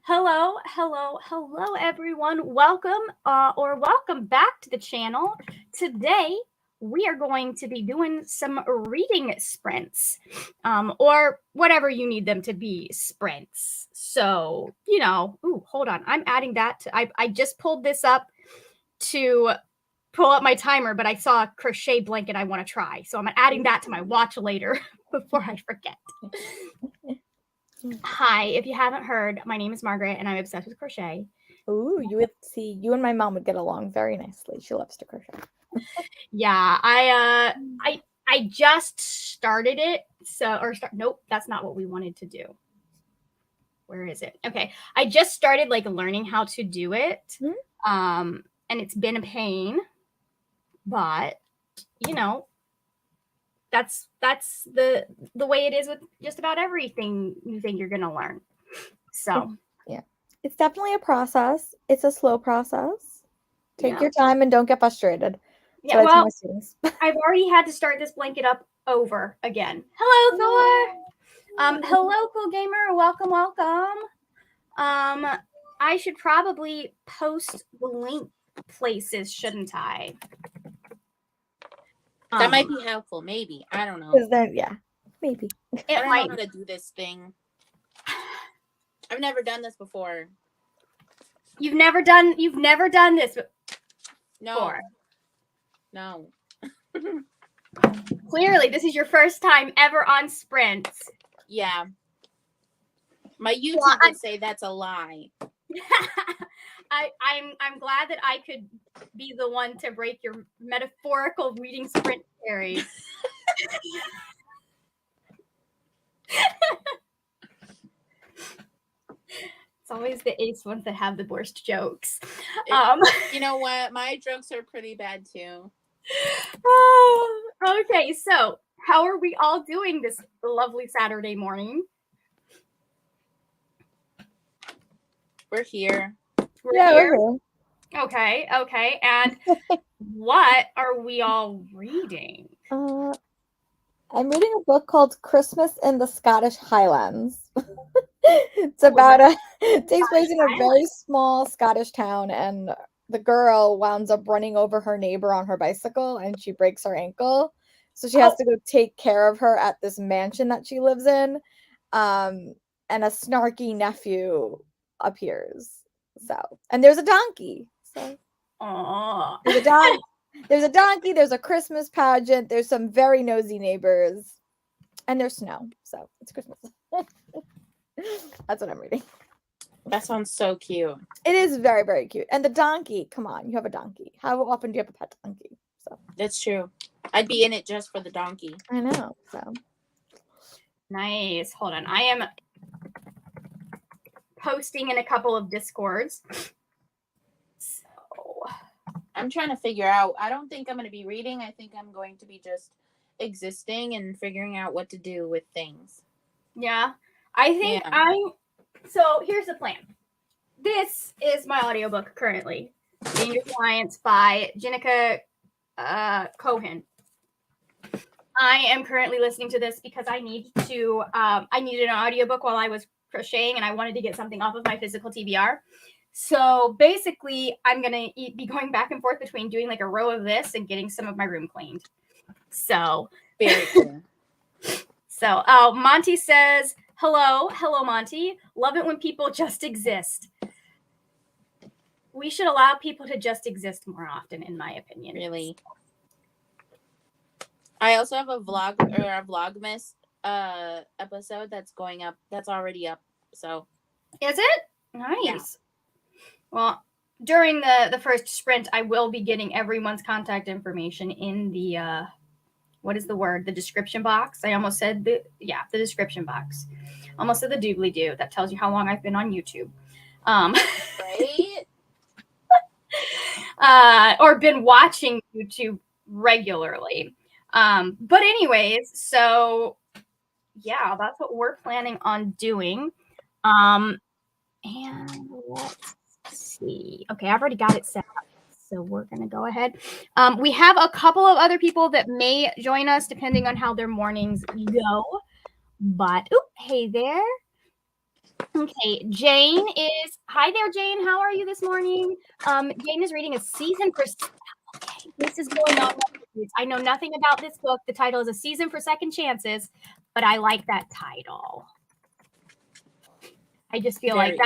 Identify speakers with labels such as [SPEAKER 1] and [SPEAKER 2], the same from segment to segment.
[SPEAKER 1] Hello, everyone. Welcome back to the channel. Today, we are going to be doing some reading sprints, or whatever you need them to be sprints. So, hold on. I'm adding that to, I just pulled this up to pull up my timer, but I saw a crochet blanket I want to try. So I'm adding that to my watch later before I forget. Hi, if you haven't heard, my name is Margaret and I'm obsessed with crochet.
[SPEAKER 2] Ooh, you would see, you and my mom would get along very nicely. She loves to crochet.
[SPEAKER 1] Yeah, I just started it. Nope, that's not what we wanted to do. Where is it? Okay. I just started like learning how to do it. And it's been a pain, but that's the way it is with just about everything you think you're gonna learn. So
[SPEAKER 2] yeah, it's definitely a process. It's a slow process. Take your
[SPEAKER 1] yeah.
[SPEAKER 2] time and don't get frustrated.
[SPEAKER 1] Yeah, well, I've already had to start this blanket up over again. Hello, Thor. Hello, cool gamer. Welcome. I should probably post the link places, shouldn't I?
[SPEAKER 3] That might be helpful. Maybe. I don't know.
[SPEAKER 2] Yeah, maybe.
[SPEAKER 3] I don't know how to do this thing. I've never done this before.
[SPEAKER 1] You've never done this
[SPEAKER 3] before? No.
[SPEAKER 1] Clearly, this is your first time ever on sprints.
[SPEAKER 3] Yeah. My YouTube would say that's a lie.
[SPEAKER 1] I'm glad that I could be the one to break your metaphorical reading sprint theory. It's always the ace ones that have the worst jokes.
[SPEAKER 3] You know what? My jokes are pretty bad too.
[SPEAKER 1] Okay, so how are we all doing this lovely Saturday morning?
[SPEAKER 3] We're here.
[SPEAKER 1] We're here. Okay. And what are we all reading?
[SPEAKER 2] I'm reading a book called Christmas in the Scottish Highlands. It takes place in a very small Scottish town, and the girl winds up running over her neighbor on her bicycle, and she breaks her ankle. So she has to go take care of her at this mansion that she lives in. And a snarky nephew appears. And there's a donkey. So there's a dog. There's a donkey. There's a Christmas pageant. There's some very nosy neighbors, and there's snow. So it's Christmas. That's what I'm reading.
[SPEAKER 3] That sounds so cute.
[SPEAKER 2] It is very, very cute. And the donkey, come on, you have a donkey. How often do you have a pet donkey? So
[SPEAKER 3] that's true. I'd be in it just for the donkey.
[SPEAKER 2] I know. So
[SPEAKER 1] nice. Hold on. I am posting in a couple of Discords. So
[SPEAKER 3] I'm trying to figure out. I don't think I'm going to be reading. I think I'm going to be just existing and figuring out what to do with things.
[SPEAKER 1] Yeah. I think so here's the plan. This is my audiobook currently. Dangerous Alliance by Jenica Cohen. I am currently listening to this because I needed an audiobook while I was crocheting and I wanted to get something off of my physical TBR. So basically, I'm going to be going back and forth between doing like a row of this and getting some of my room cleaned. So
[SPEAKER 3] very cool.
[SPEAKER 1] So Monty says, hello, Monty. Love it when people just exist. We should allow people to just exist more often, in my opinion.
[SPEAKER 3] Really. I also have a vlog or a Vlogmas episode that's going up. That's already up. So
[SPEAKER 1] is it? Nice. Yeah. Well, during the first sprint, I will be getting everyone's contact information in the what is the word? The description box. I almost said the description box. Almost said the doobly-doo. That tells you how long I've been on YouTube.
[SPEAKER 3] Right?
[SPEAKER 1] Or been watching YouTube regularly. But anyways, so yeah, that's what we're planning on doing. And let's see. Okay, I've already got it set up. So we're going to go ahead. We have a couple of other people that may join us depending on how their mornings go. But, hey there. Okay, Jane is. Hi there, Jane. How are you this morning? Jane is reading A Season for. Okay, this is going on. I know nothing about this book. The title is A Season for Second Chances, but I like that title. I just feel
[SPEAKER 3] Very
[SPEAKER 1] like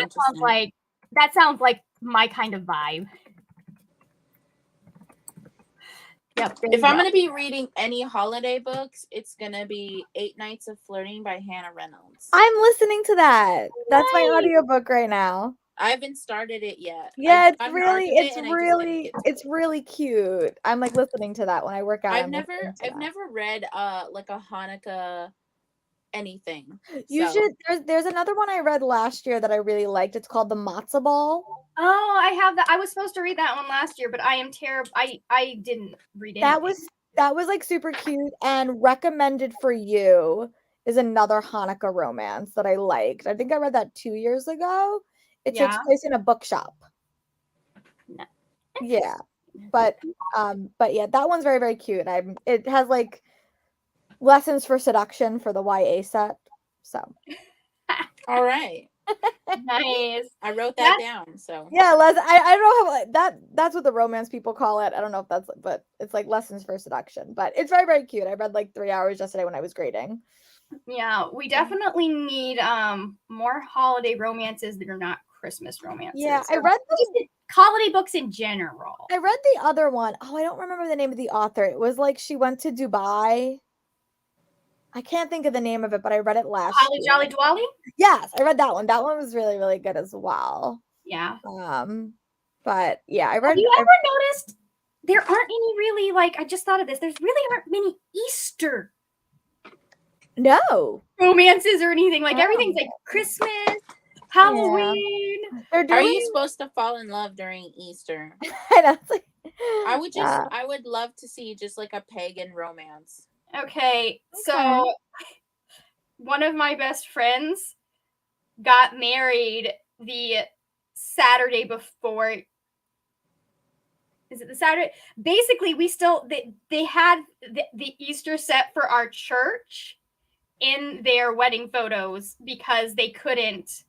[SPEAKER 1] that sounds like my kind of vibe. Yep.
[SPEAKER 3] If I'm going to be reading any holiday books, it's going to be 8 Nights of Flirting by Hannah Reynolds.
[SPEAKER 2] I'm listening to that. That's my audiobook right now.
[SPEAKER 3] I haven't started it yet.
[SPEAKER 2] Yeah, it's really cute. I'm like listening to that when I work out.
[SPEAKER 3] I've never read like a Hanukkah anything.
[SPEAKER 2] You should. There's another one I read last year that I really liked. It's called The Matzah Ball.
[SPEAKER 1] Oh, I have that. I was supposed to read that one last year, but I am terrible. I didn't read it.
[SPEAKER 2] That was like super cute, and Recommended for You is another Hanukkah romance that I liked. I think I read that 2 years ago. It takes place in a bookshop.
[SPEAKER 1] No.
[SPEAKER 2] Yeah. But yeah, that one's very, very cute. It has like lessons for seduction for the YA set. So
[SPEAKER 3] all right.
[SPEAKER 1] Nice.
[SPEAKER 3] I wrote that down. So
[SPEAKER 2] yeah, I don't know how that's what the romance people call it. I don't know if that's, but it's like lessons for seduction. But it's very, very cute. I read like 3 hours yesterday when I was grading.
[SPEAKER 1] Yeah, we definitely need more holiday romances that are not Christmas romances.
[SPEAKER 2] Yeah, I read
[SPEAKER 1] holiday books in general.
[SPEAKER 2] I read the other one. Oh, I don't remember the name of the author. It was like she went to Dubai. I can't think of the name of it, but I read it last
[SPEAKER 1] Holly Jolly Dwally?
[SPEAKER 2] Yes, I read that one. That one was really, really good as well.
[SPEAKER 1] Yeah.
[SPEAKER 2] But yeah, I read.
[SPEAKER 1] Have you ever noticed there aren't any really, like, I just thought of this. There's really aren't many Easter romances or anything. Like everything's like Christmas, Halloween.
[SPEAKER 3] Yeah. Are you supposed to fall in love during Easter? I would love to see just like a pagan romance.
[SPEAKER 1] Okay, so one of my best friends got married the Saturday before. Is it the Saturday? Basically, they had the Easter set for our church in their wedding photos because they couldn't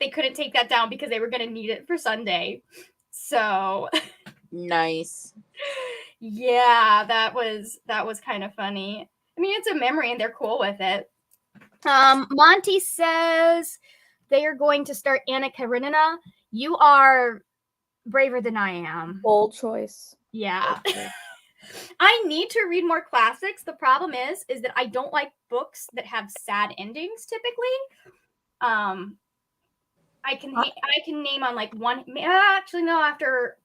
[SPEAKER 1] take that down because they were going to need it for Sunday. So
[SPEAKER 3] nice.
[SPEAKER 1] Yeah, that was kind of funny. I mean, it's a memory and they're cool with it. Monty says they are going to start Anna Karenina. You are braver than I am.
[SPEAKER 2] Bold choice.
[SPEAKER 1] Yeah. I need to read more classics. The problem is that I don't like books that have sad endings typically. I can name on like one. Actually, no. After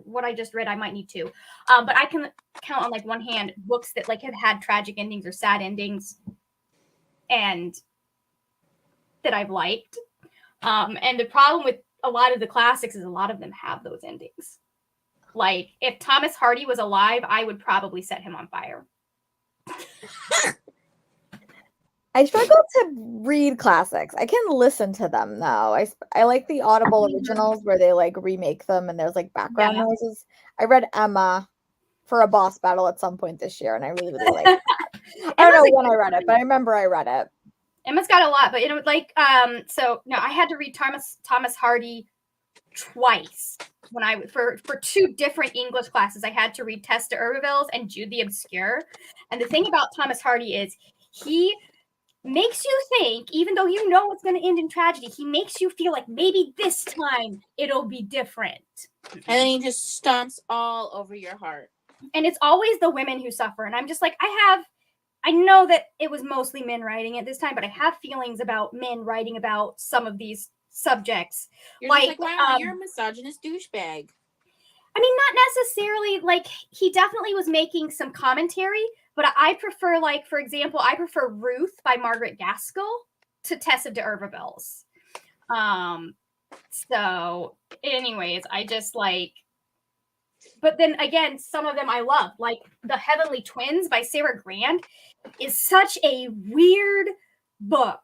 [SPEAKER 1] what I just read, I might need to. But I can count on like one hand books that like have had tragic endings or sad endings, and that I've liked. And the problem with a lot of the classics is a lot of them have those endings. Like if Thomas Hardy was alive, I would probably set him on fire.
[SPEAKER 2] I struggle to read classics. I can listen to them though. I like the Audible originals where they like remake them and there's like background noises. I read Emma for a boss battle at some point this year and I really, really like it. I don't know when I read it, but I remember I read it.
[SPEAKER 1] Emma's got a lot, but like so no, I had to read Thomas Hardy twice when I for 2 different English classes. I had to read Tess de Urbervilles and Jude the Obscure. And the thing about Thomas Hardy is he makes you think, even though you know it's going to end in tragedy, he makes you feel like maybe this time it'll be different.
[SPEAKER 3] And then he just stomps all over your heart.
[SPEAKER 1] And it's always the women who suffer. And I'm just like, I know that it was mostly men writing it this time, but I have feelings about men writing about some of these subjects.
[SPEAKER 3] You're like wow, you're a misogynist douchebag.
[SPEAKER 1] I mean, not necessarily. Like, he definitely was making some commentary, but I prefer, like, for example, I prefer Ruth by Margaret Gaskell to Tessa de Urbervilles. So, anyways, I just like. But then again, some of them I love, like The Heavenly Twins by Sarah Grand is such a weird book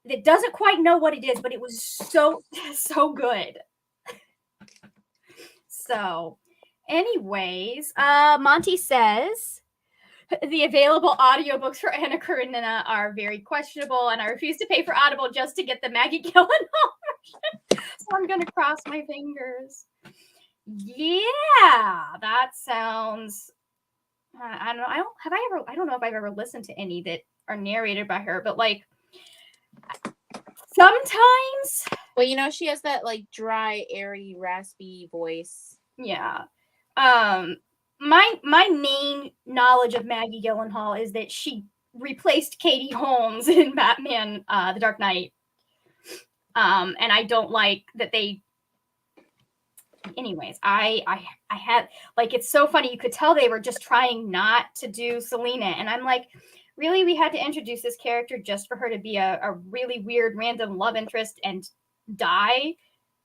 [SPEAKER 1] that doesn't quite know what it is, but it was so good. So, anyways, Monty says, The available audiobooks for Anna Karenina are very questionable, and I refuse to pay for Audible just to get the Maggie Gyllenhaal version. So I'm gonna cross my fingers. Yeah, that sounds. I don't know. I don't know if I've ever listened to any that are narrated by her, but like sometimes.
[SPEAKER 3] Well, you know, she has that like dry, airy, raspy voice.
[SPEAKER 1] Yeah. My main knowledge of Maggie Gyllenhaal is that she replaced Katie Holmes in Batman The Dark Knight. And I don't like that they anyways, I had like it's so funny, you could tell they were just trying not to do Selena, and I'm like, really, we had to introduce this character just for her to be a really weird random love interest and die?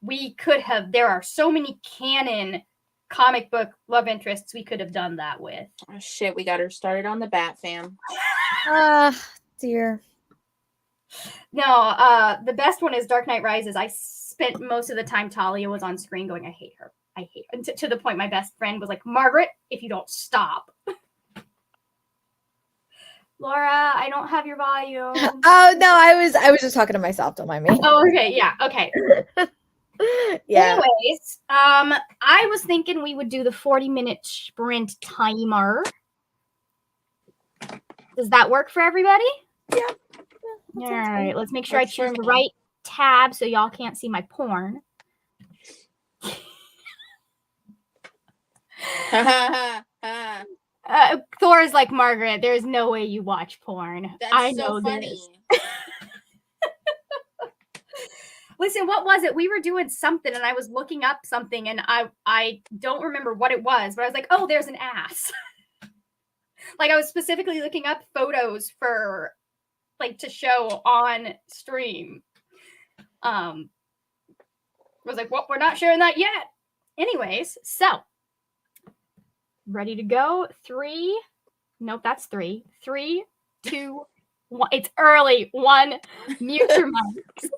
[SPEAKER 1] We could have, there are so many canon comic book love interests we could have done that with.
[SPEAKER 3] Oh shit, we got her started on the Bat Fam.
[SPEAKER 2] Dear.
[SPEAKER 1] No, the best one is Dark Knight Rises. I spent most of the time Talia was on screen going, I hate her. I hate her. And to the point my best friend was like, Margaret, if you don't stop. Laura, I don't have your volume.
[SPEAKER 2] Oh no, I was just talking to myself, don't mind me.
[SPEAKER 1] Oh, okay, yeah, okay.
[SPEAKER 2] Yeah.
[SPEAKER 1] Anyways, I was thinking we would do the 40-minute sprint timer. Does that work for everybody?
[SPEAKER 2] Yeah.
[SPEAKER 1] All right, let's make sure I choose the right tab so y'all can't see my porn. Thor is like, Margaret, there's no way you watch porn.
[SPEAKER 3] That's
[SPEAKER 1] I
[SPEAKER 3] so
[SPEAKER 1] know
[SPEAKER 3] funny.
[SPEAKER 1] this. Listen, what was it? We were doing something and I was looking up something and I don't remember what it was, but I was like, oh, there's an ass. Like I was specifically looking up photos for like to show on stream. I was like, well, we're not sharing that yet. Anyways, so ready to go. 3. Nope, that's 3. 3, 2, 1. It's early. 1. Mute your mics.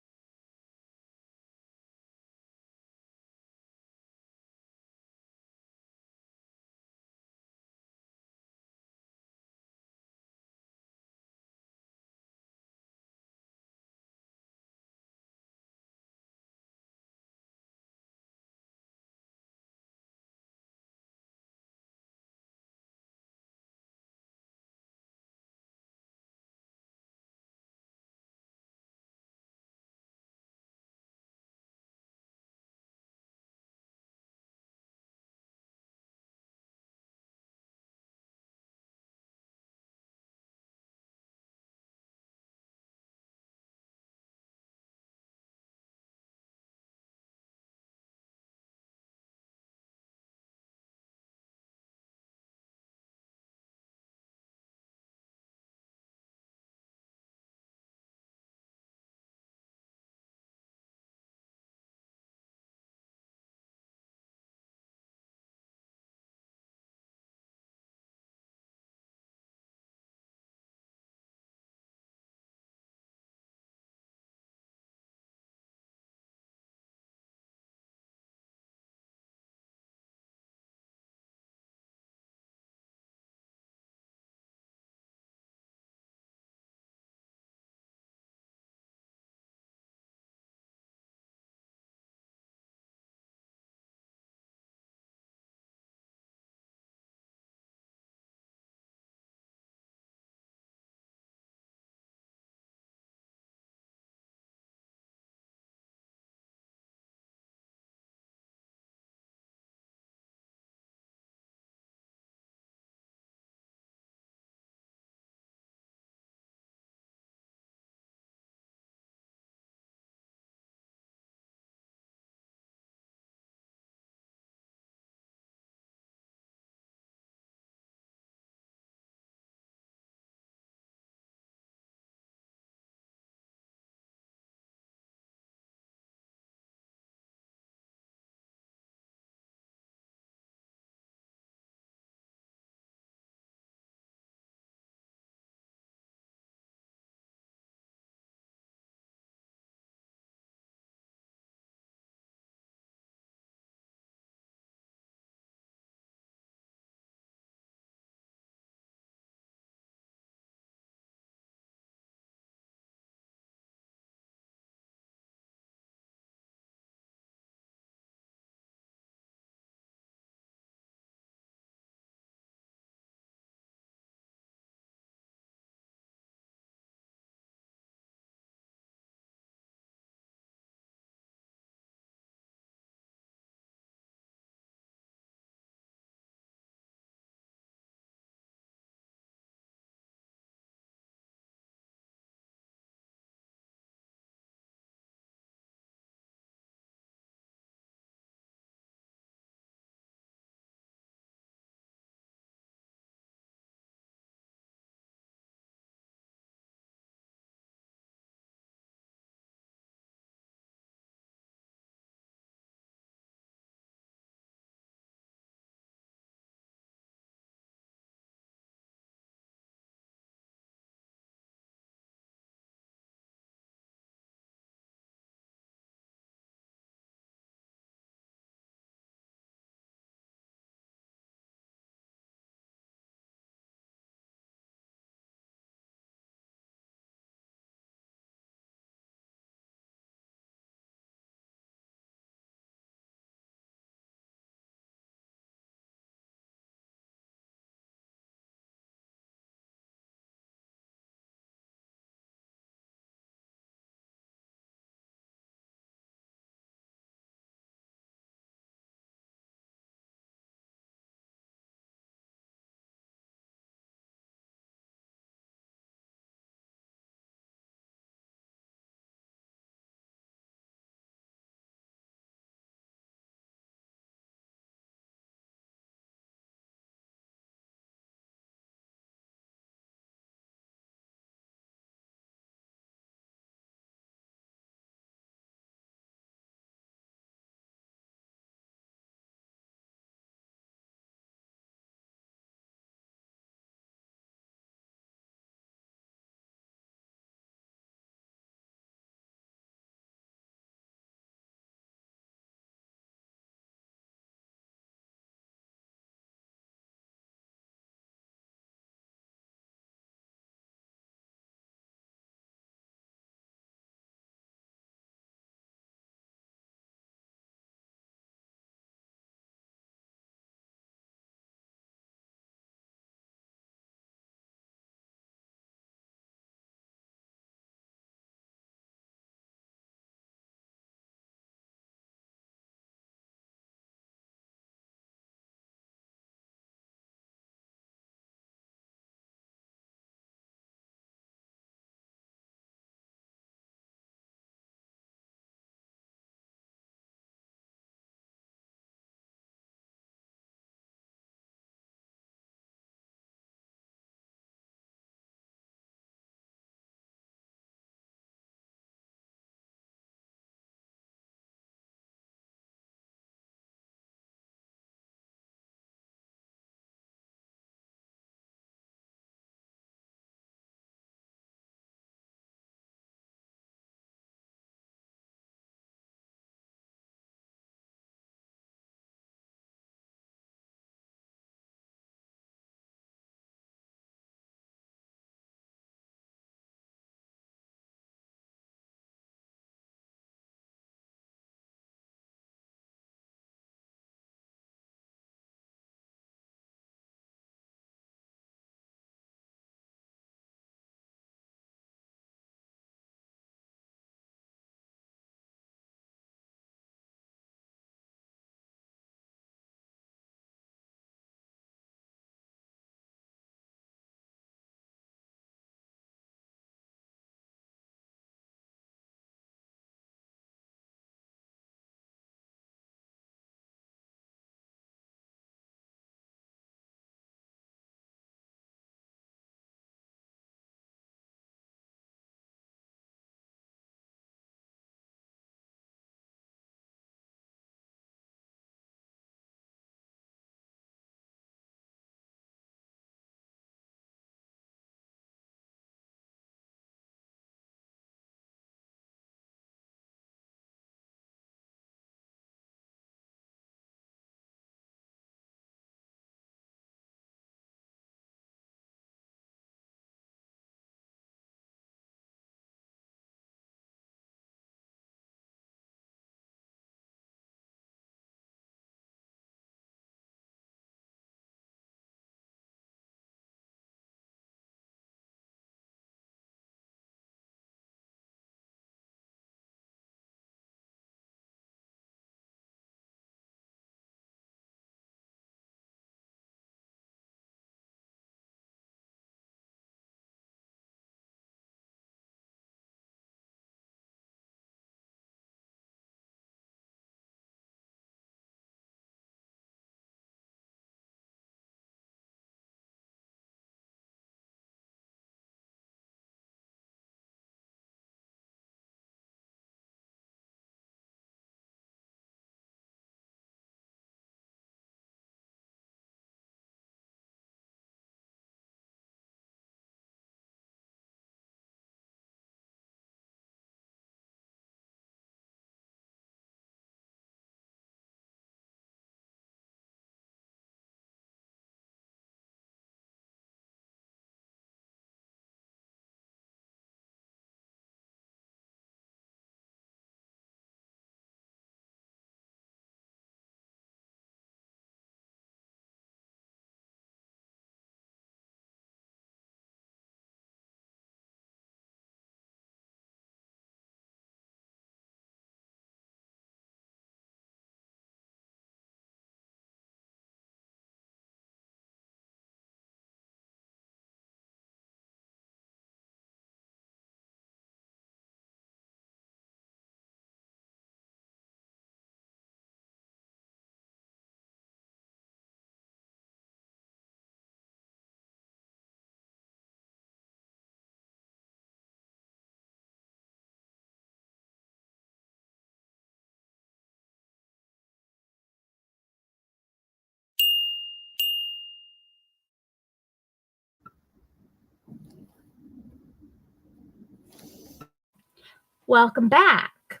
[SPEAKER 1] Welcome back.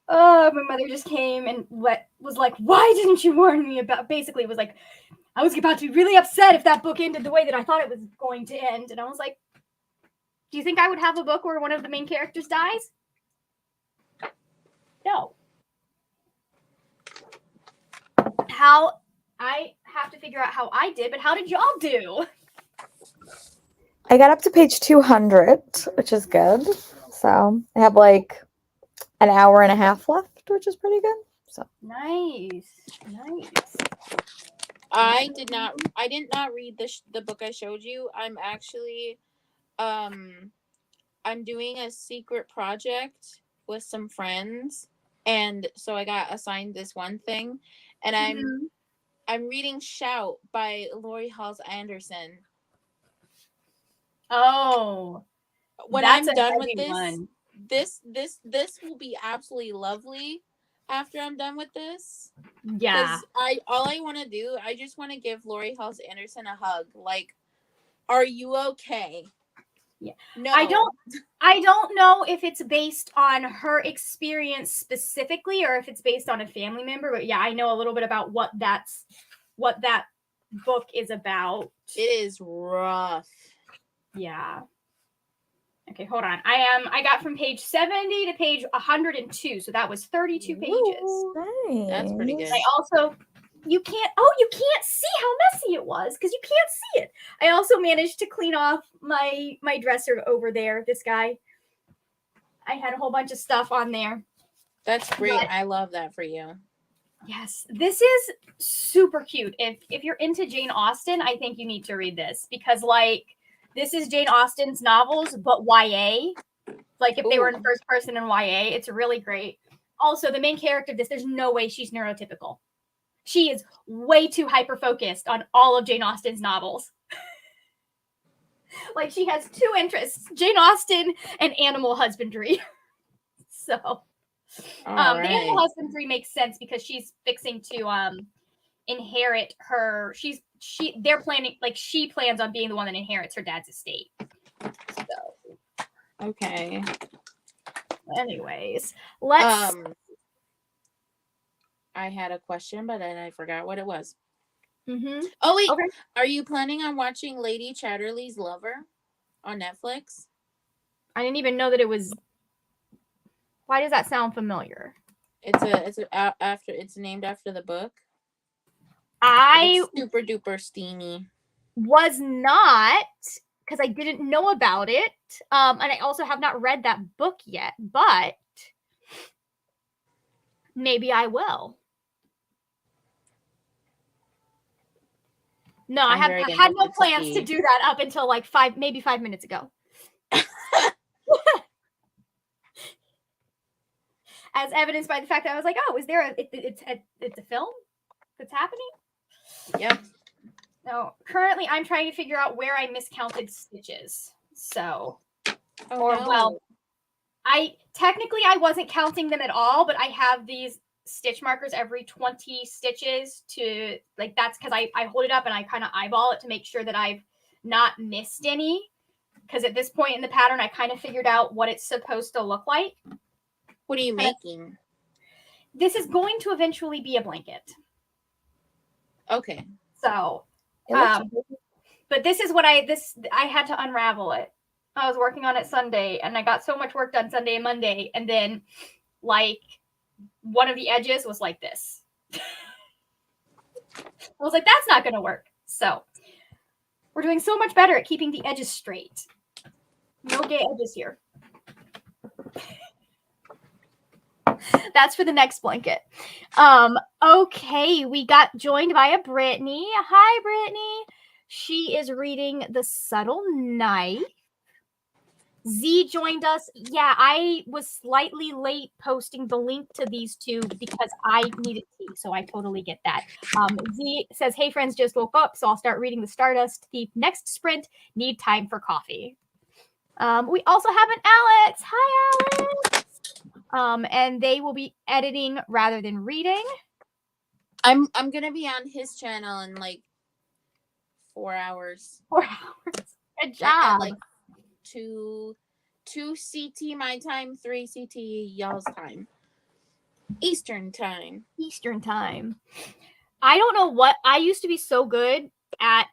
[SPEAKER 1] Oh, my mother just came and was like, why didn't you warn me about, basically it was like, I was about to be really upset if that book ended the way that I thought it was going to end. And I was like, do you think I would have a book where one of the main characters dies? No. How, I have to figure out how I did, but how did y'all do?
[SPEAKER 2] I got up to page 200, which is good. So I have like an hour and a half left, which is pretty good. So
[SPEAKER 1] Nice.
[SPEAKER 3] I did not read the book I showed you. I'm actually I'm doing a secret project with some friends, and so I got assigned this one thing, and I'm reading Shout by Lori Halls Anderson.
[SPEAKER 1] Oh,
[SPEAKER 3] when I'm done with this will be absolutely lovely after I'm done with this.
[SPEAKER 1] Yeah.
[SPEAKER 3] All I want to do, I just want to give Lori Halls Anderson a hug. Like, are you okay?
[SPEAKER 1] Yeah.
[SPEAKER 3] No.
[SPEAKER 1] I don't know if it's based on her experience specifically or if it's based on a family member, but yeah, I know a little bit about what that book is about.
[SPEAKER 3] It is rough.
[SPEAKER 1] Yeah. Okay, hold on. I got from page 70 to page 102, so that was 32 pages.
[SPEAKER 2] Nice.
[SPEAKER 3] That's pretty good.
[SPEAKER 1] I also you can't see how messy it was because you can't see it. I also managed to clean off my dresser over there. This guy, I had a whole bunch of stuff on there.
[SPEAKER 3] That's great. I love that for you.
[SPEAKER 1] Yes, this is super cute. If you're into Jane Austen, I think you need to read this because like this is Jane Austen's novels, but YA. Like if they were in first person in YA, it's really great. Also, the main character of this, there's no way she's neurotypical. She is way too hyper focused on all of Jane Austen's novels. Like she has two interests, Jane Austen and animal husbandry. So the animal husbandry makes sense because she's fixing to inherit her she plans on being the one that inherits her dad's estate. So
[SPEAKER 3] okay.
[SPEAKER 1] Anyways, let's
[SPEAKER 3] I had a question, but then I forgot what it was.
[SPEAKER 1] Mm-hmm.
[SPEAKER 3] Oh wait, okay. Are you planning on watching Lady Chatterley's Lover on Netflix?
[SPEAKER 1] I didn't even know that it was. Why does that sound familiar?
[SPEAKER 3] It's named after the book.
[SPEAKER 1] It's
[SPEAKER 3] super duper steamy.
[SPEAKER 1] Was not because I didn't know about it, and I also have not read that book yet. But maybe I will. No, I had no plans to do that up until like 5 minutes ago. As evidenced by the fact that I was like, oh, is there it's a film that's happening?
[SPEAKER 3] Yep.
[SPEAKER 1] No, currently I'm trying to figure out where I miscounted stitches. So, well, I wasn't counting them at all, but I have these stitch markers every 20 stitches to like that's because I hold it up and I kind of eyeball it to make sure that I've not missed any. Because at this point in the pattern, I kind of figured out what it's supposed to look like.
[SPEAKER 3] What are you making?
[SPEAKER 1] This is going to eventually be a blanket.
[SPEAKER 3] Okay.
[SPEAKER 1] So, but this is what I had to unravel it. I was working on it Sunday, and I got so much work done Sunday and Monday, and then like one of the edges was like this. I was like, that's not going to work. So we're doing so much better at keeping the edges straight. No gay edges here. That's for the next blanket. Okay, we got joined by a Brittany. Hi, Brittany. She is reading The Subtle Knife. Z joined us. Yeah, I was slightly late posting the link to these two because I needed tea, so I totally get that. Z says, hey, friends, just woke up, so I'll start reading The Stardust Thief next sprint. Need time for coffee. We also have an Alex. Hi, Alex. And they will be editing rather than reading.
[SPEAKER 3] I'm gonna be on his channel in like 4 hours.
[SPEAKER 1] 4 hours. Good job.
[SPEAKER 3] At like 2 2 CT my time, 3 CT y'all's time. Eastern time.
[SPEAKER 1] Eastern time. I don't know what, I used to be so good at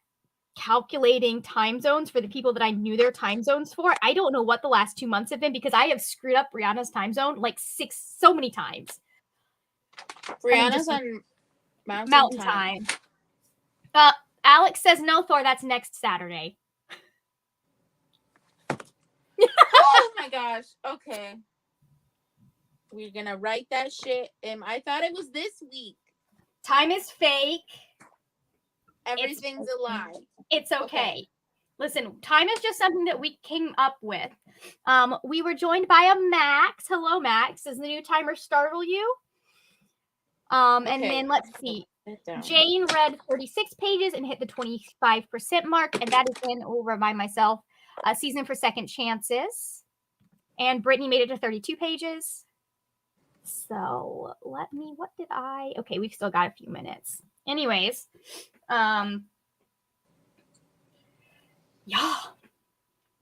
[SPEAKER 1] calculating time zones for the people that I knew their time zones for. I don't know what the last 2 months have been because I have screwed up Brianna's time zone like so many times.
[SPEAKER 3] Brianna's on
[SPEAKER 1] Mountain time. Alex says no, Thor. That's next Saturday.
[SPEAKER 3] Oh my gosh. Okay. We're gonna write that shit. I thought it was this week.
[SPEAKER 1] Time is fake.
[SPEAKER 3] Everything's a lie.
[SPEAKER 1] It's okay. Listen, time is just something that we came up with. We were joined by a Max. Hello, Max. Does the new timer startle you? And then let's see. Jane read 36 pages and hit the 25% mark, and that is in, I'll remind myself, Season for Second Chances. And Brittany made it to 32 pages. So okay, we've still got a few minutes. Anyways, yeah.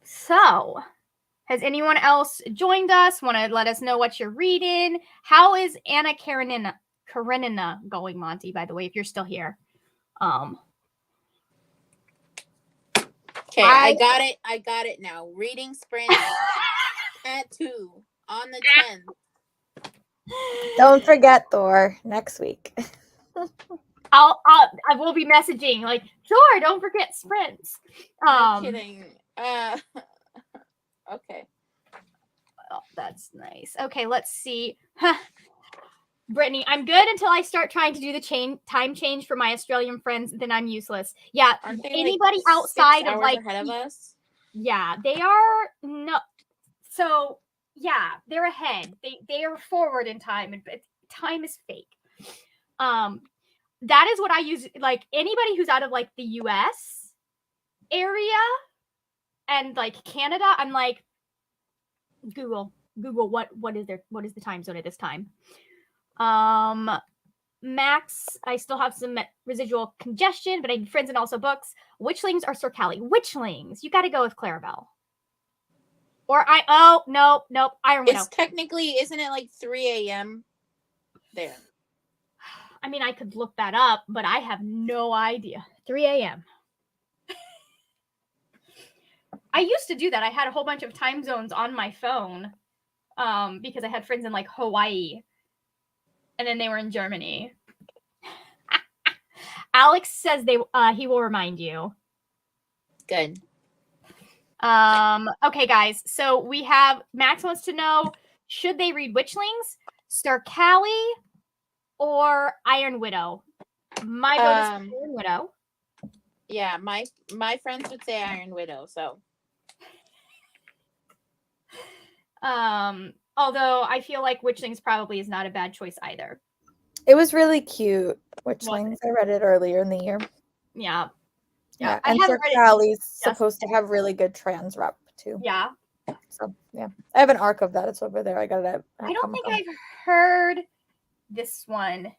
[SPEAKER 1] So, has anyone else joined us? Want to let us know what you're reading? How is Anna Karenina going, Monty, by the way, if you're still here?
[SPEAKER 3] Okay, I got it now. Reading sprint at 2 on the 10th.
[SPEAKER 2] Don't forget, Thor, next week.
[SPEAKER 1] I will be messaging like, sure, don't forget sprints.
[SPEAKER 3] No kidding. Okay.
[SPEAKER 1] Oh, that's nice. Okay, let's see. Brittany, I'm good until I start trying to do the time change for my Australian friends. Then I'm useless. Yeah,
[SPEAKER 3] aren't they
[SPEAKER 1] anybody
[SPEAKER 3] like
[SPEAKER 1] outside
[SPEAKER 3] 6
[SPEAKER 1] of
[SPEAKER 3] hours
[SPEAKER 1] like
[SPEAKER 3] ahead of us?
[SPEAKER 1] Yeah, they are no. So yeah, they're ahead. They are forward in time, but time is fake. That is what I use. Like anybody who's out of like the U.S. area and like Canada, I'm like, Google what is the time zone at this time. Max, I still have some residual congestion, but I need friends and also books. Witchlings or Sorcali? Witchlings. You got to go with Clarabelle. Or nope, Iron Widow.
[SPEAKER 3] It's technically, isn't it like 3 a.m. there?
[SPEAKER 1] I mean, I could look that up, but I have no idea. 3 a.m. I used to do that. I had a whole bunch of time zones on my phone because I had friends in like Hawaii. And then they were in Germany. Alex says he will remind you.
[SPEAKER 3] Good.
[SPEAKER 1] Okay, guys. So we have Max wants to know, should they read Witchlings, Starcali, or Iron Widow? My vote is Iron Widow.
[SPEAKER 3] Yeah, my friends would say Iron Widow, so.
[SPEAKER 1] Although I feel like Witchlings probably is not a bad choice either.
[SPEAKER 2] It was really cute. Witchlings. I read it earlier in the year.
[SPEAKER 1] Yeah.
[SPEAKER 2] And Sorcali's supposed to have really good trans rep too.
[SPEAKER 1] Yeah.
[SPEAKER 2] So yeah, I have an arc of that. It's over there. I got it.
[SPEAKER 1] I don't think I've heard this one.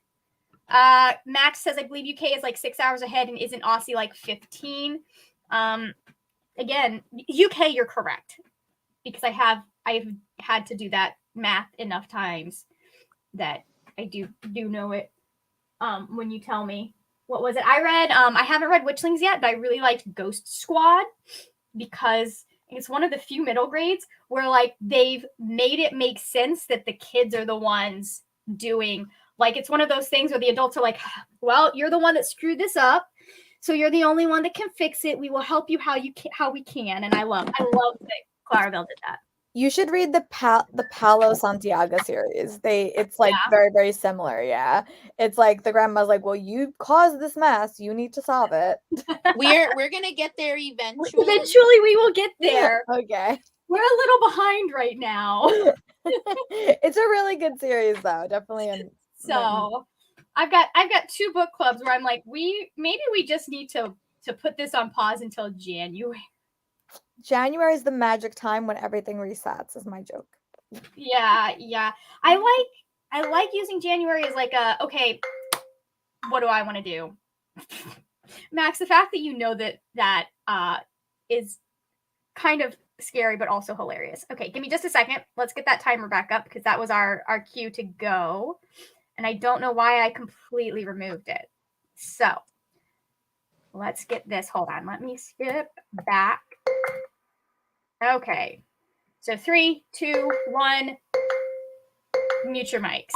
[SPEAKER 1] Max says, I believe UK is like 6 hours ahead and isn't Aussie like 15. Again, UK, you're correct. Because I've had to do that math enough times that I do know it. When you tell me. What was it? I haven't read Witchlings yet, but I really liked Ghost Squad because it's one of the few middle grades where like they've made it make sense that the kids are the ones doing, like, it's one of those things where the adults are like, well, you're the one that screwed this up, so you're the only one that can fix it. We will help you how we can. And I love that Clarabelle did that.
[SPEAKER 2] You should read the Palo Santiago series. It's like very, very similar. Yeah. It's like the grandma's like, well, you caused this mess. You need to solve it.
[SPEAKER 3] We're going to get there eventually.
[SPEAKER 1] Eventually we will get there.
[SPEAKER 2] Okay.
[SPEAKER 1] We're a little behind right now.
[SPEAKER 2] It's a really good series though. Definitely.
[SPEAKER 1] So I've got 2 book clubs where I'm like, we just need to put this on pause until January.
[SPEAKER 2] January is the magic time when everything resets, is my joke.
[SPEAKER 1] Yeah. I like using January as like okay, what do I want to do? Max, the fact that you know that is kind of scary but also hilarious. Okay, give me just a second. Let's get that timer back up because that was our cue to go. And I don't know why I completely removed it. So let's get this. Hold on. Let me skip back. Okay. So 3, 2, 1. Mute your mics.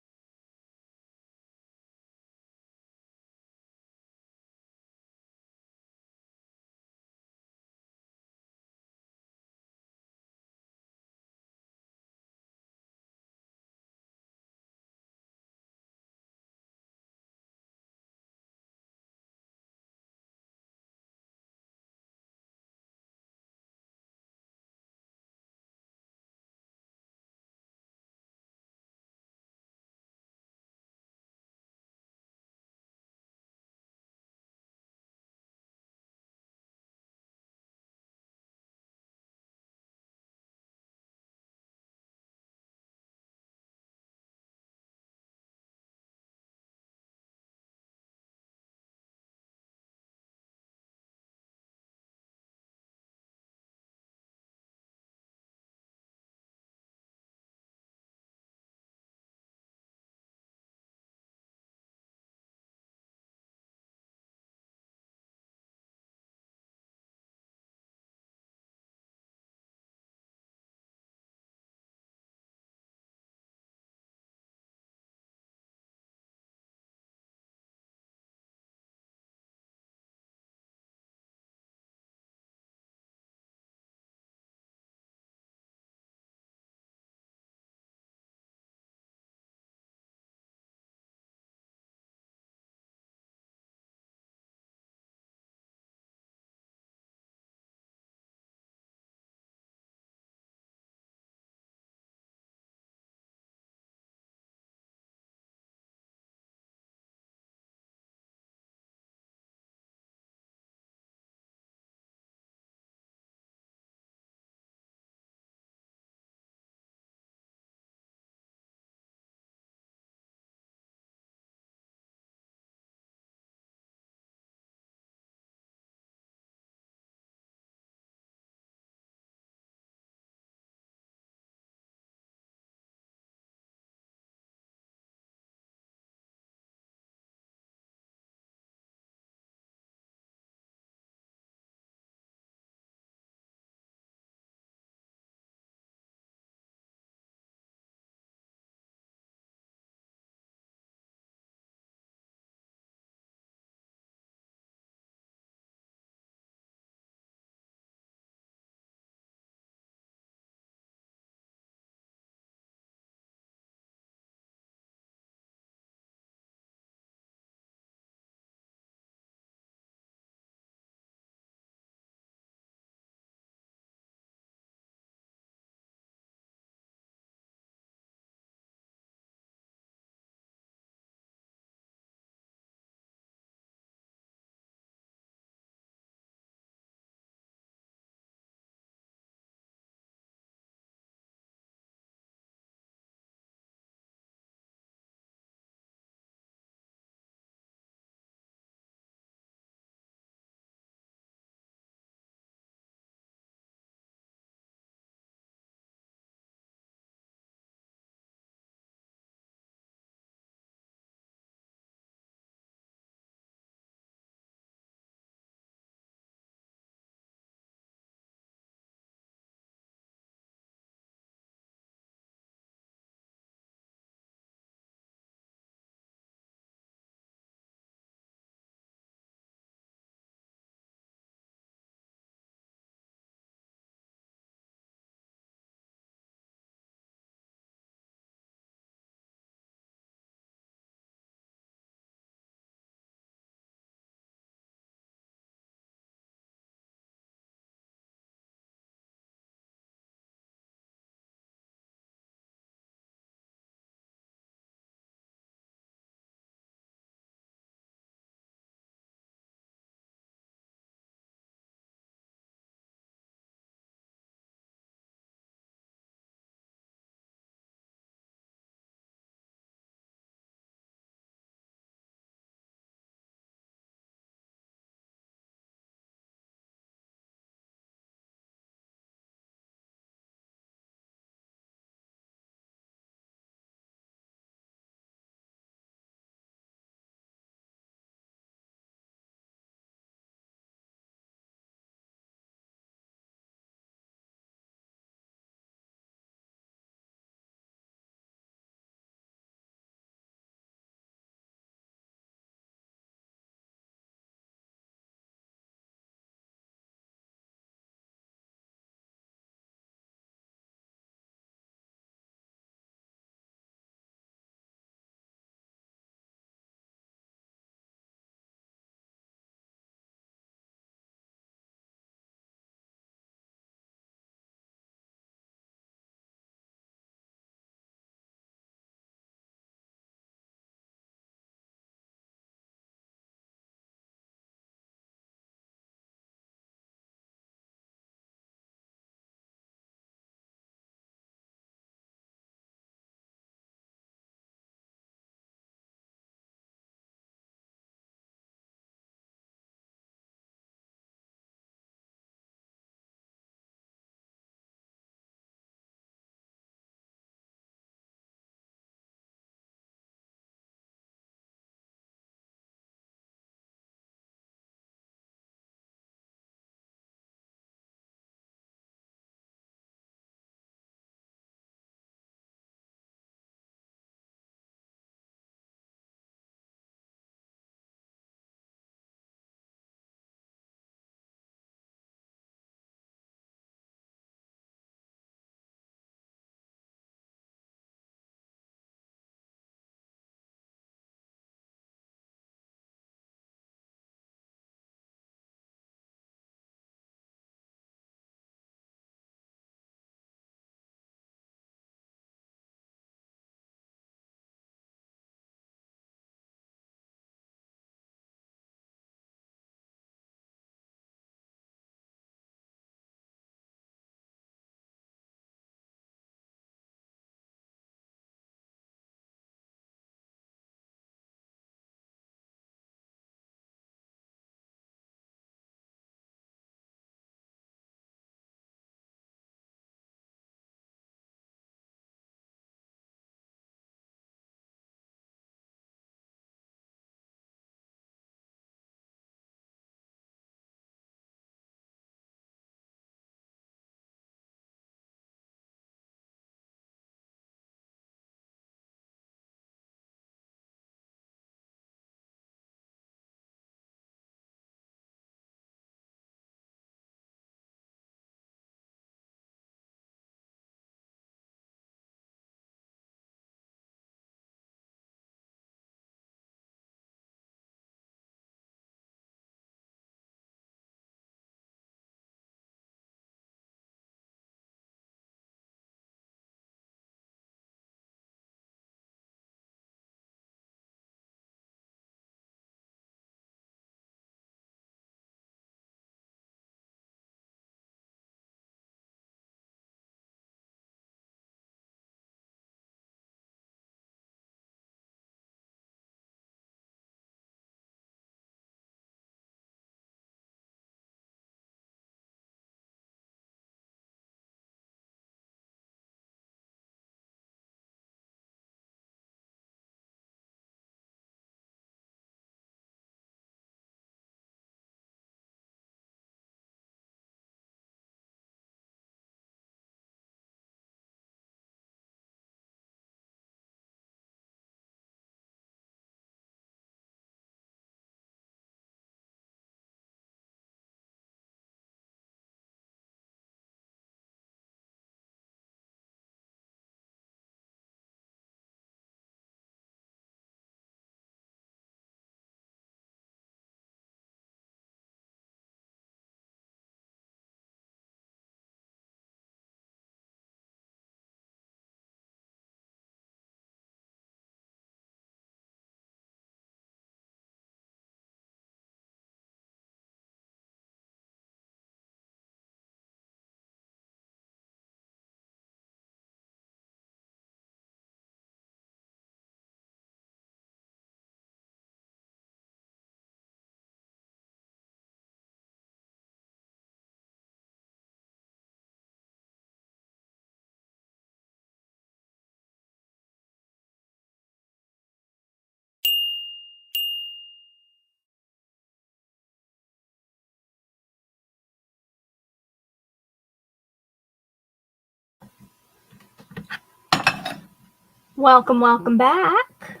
[SPEAKER 1] Welcome back.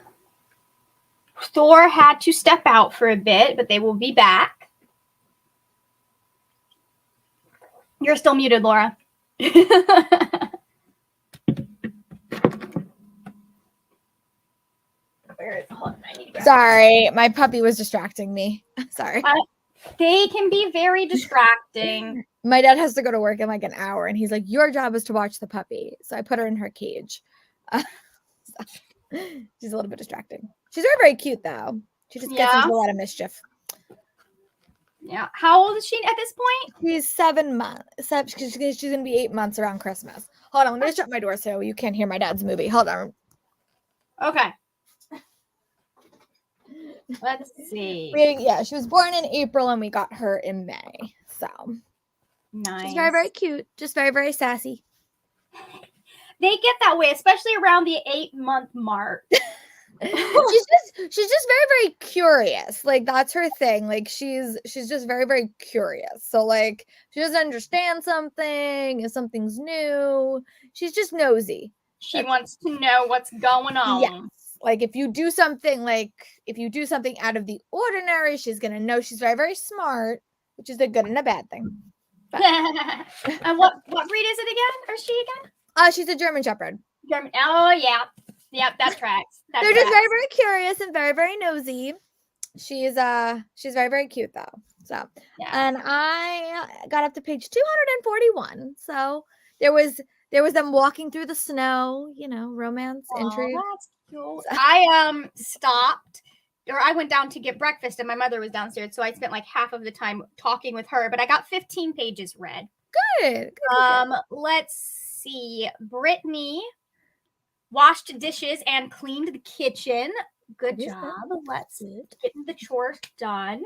[SPEAKER 1] Thor had to step out for a bit, but they will be back. You're still muted, Laura.
[SPEAKER 2] Sorry, my puppy was distracting me. Sorry.
[SPEAKER 1] They can be very distracting.
[SPEAKER 2] My dad has to go to work in like an hour, and he's like, "Your job is to watch the puppy." So I put her in her cage. She's a little bit distracting. She's very, very cute, though. She just gets into a lot of mischief.
[SPEAKER 1] Yeah. How old is she at this point?
[SPEAKER 2] She's 7 months. She's going to be 8 months around Christmas. Hold on. I'm going to shut my door so you can't hear my dad's movie. Hold on.
[SPEAKER 1] Okay. Let's see.
[SPEAKER 2] She was born in April and we got her in May. So
[SPEAKER 1] nice.
[SPEAKER 2] She's very, very cute. Just very, very sassy.
[SPEAKER 1] They get that way, especially around the 8-month mark.
[SPEAKER 2] she's just very, very curious. Like that's her thing. Like she's just very, very curious. So like she doesn't understand something, if something's new, she's just nosy.
[SPEAKER 1] She wants to know what's going on.
[SPEAKER 2] Yes. Like if you do something out of the ordinary, she's gonna know. She's very, very smart, which is a good and a bad thing.
[SPEAKER 1] And what breed is it again? Or is she again?
[SPEAKER 2] She's a German Shepherd.
[SPEAKER 1] German. Oh yeah. Yep, that tracks.
[SPEAKER 2] They're just very, very curious and very, very nosy. She's very, very cute though. So yeah. And I got up to page 241. So there was them walking through the snow, romance, intrigue.
[SPEAKER 1] That's cool. I stopped, or I went down to get breakfast and my mother was downstairs, so I spent like half of the time talking with her, but I got 15 pages read.
[SPEAKER 2] Good.
[SPEAKER 1] Let's see. Brittany washed dishes and cleaned the kitchen. Good job. Let's get the chores done.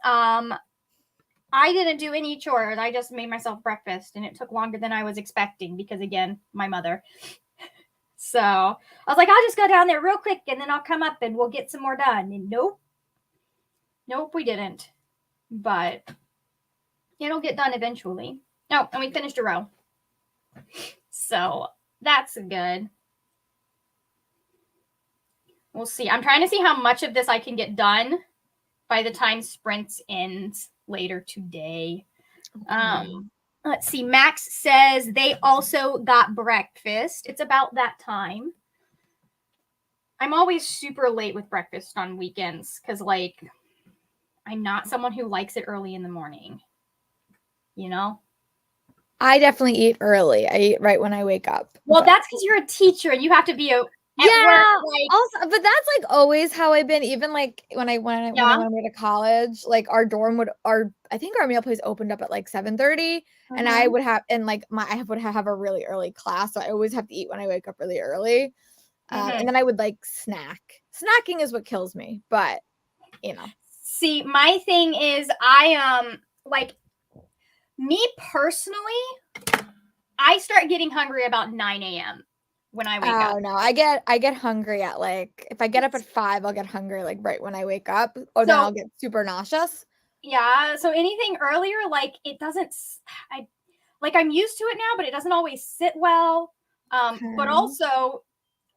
[SPEAKER 1] I didn't do any chores. I just made myself breakfast and it took longer than I was expecting because, again, my mother. So I was like, I'll just go down there real quick and then I'll come up and we'll get some more done. And nope, we didn't. But it'll get done eventually. Oh, and we finished a row. So that's good. We'll see. I'm trying to see how much of this I can get done by the time sprints ends later today. Okay. Let's see. Max says they also got breakfast. It's about that time. I'm always super late with breakfast on weekends because, like, I'm not someone who likes it early in the morning.
[SPEAKER 2] I definitely eat early. I eat right when I wake up.
[SPEAKER 1] Well, that's because you're a teacher and you have to be work,
[SPEAKER 2] also, but that's like always how I've been. Even like when I went to college, like I think our meal place opened up at like 7:30, and I would have I would have a really early class, so I always have to eat when I wake up really early, and then I would like snack. Snacking is what kills me, but
[SPEAKER 1] See, my thing is I like me personally, I start getting hungry about 9 a.m. when I wake up.
[SPEAKER 2] Oh no, I get hungry at like if I get up at 5, I'll get hungry like right when I wake up. Or then I'll get super nauseous.
[SPEAKER 1] Yeah. So anything earlier, like it doesn't. I'm used to it now, but it doesn't always sit well. But also,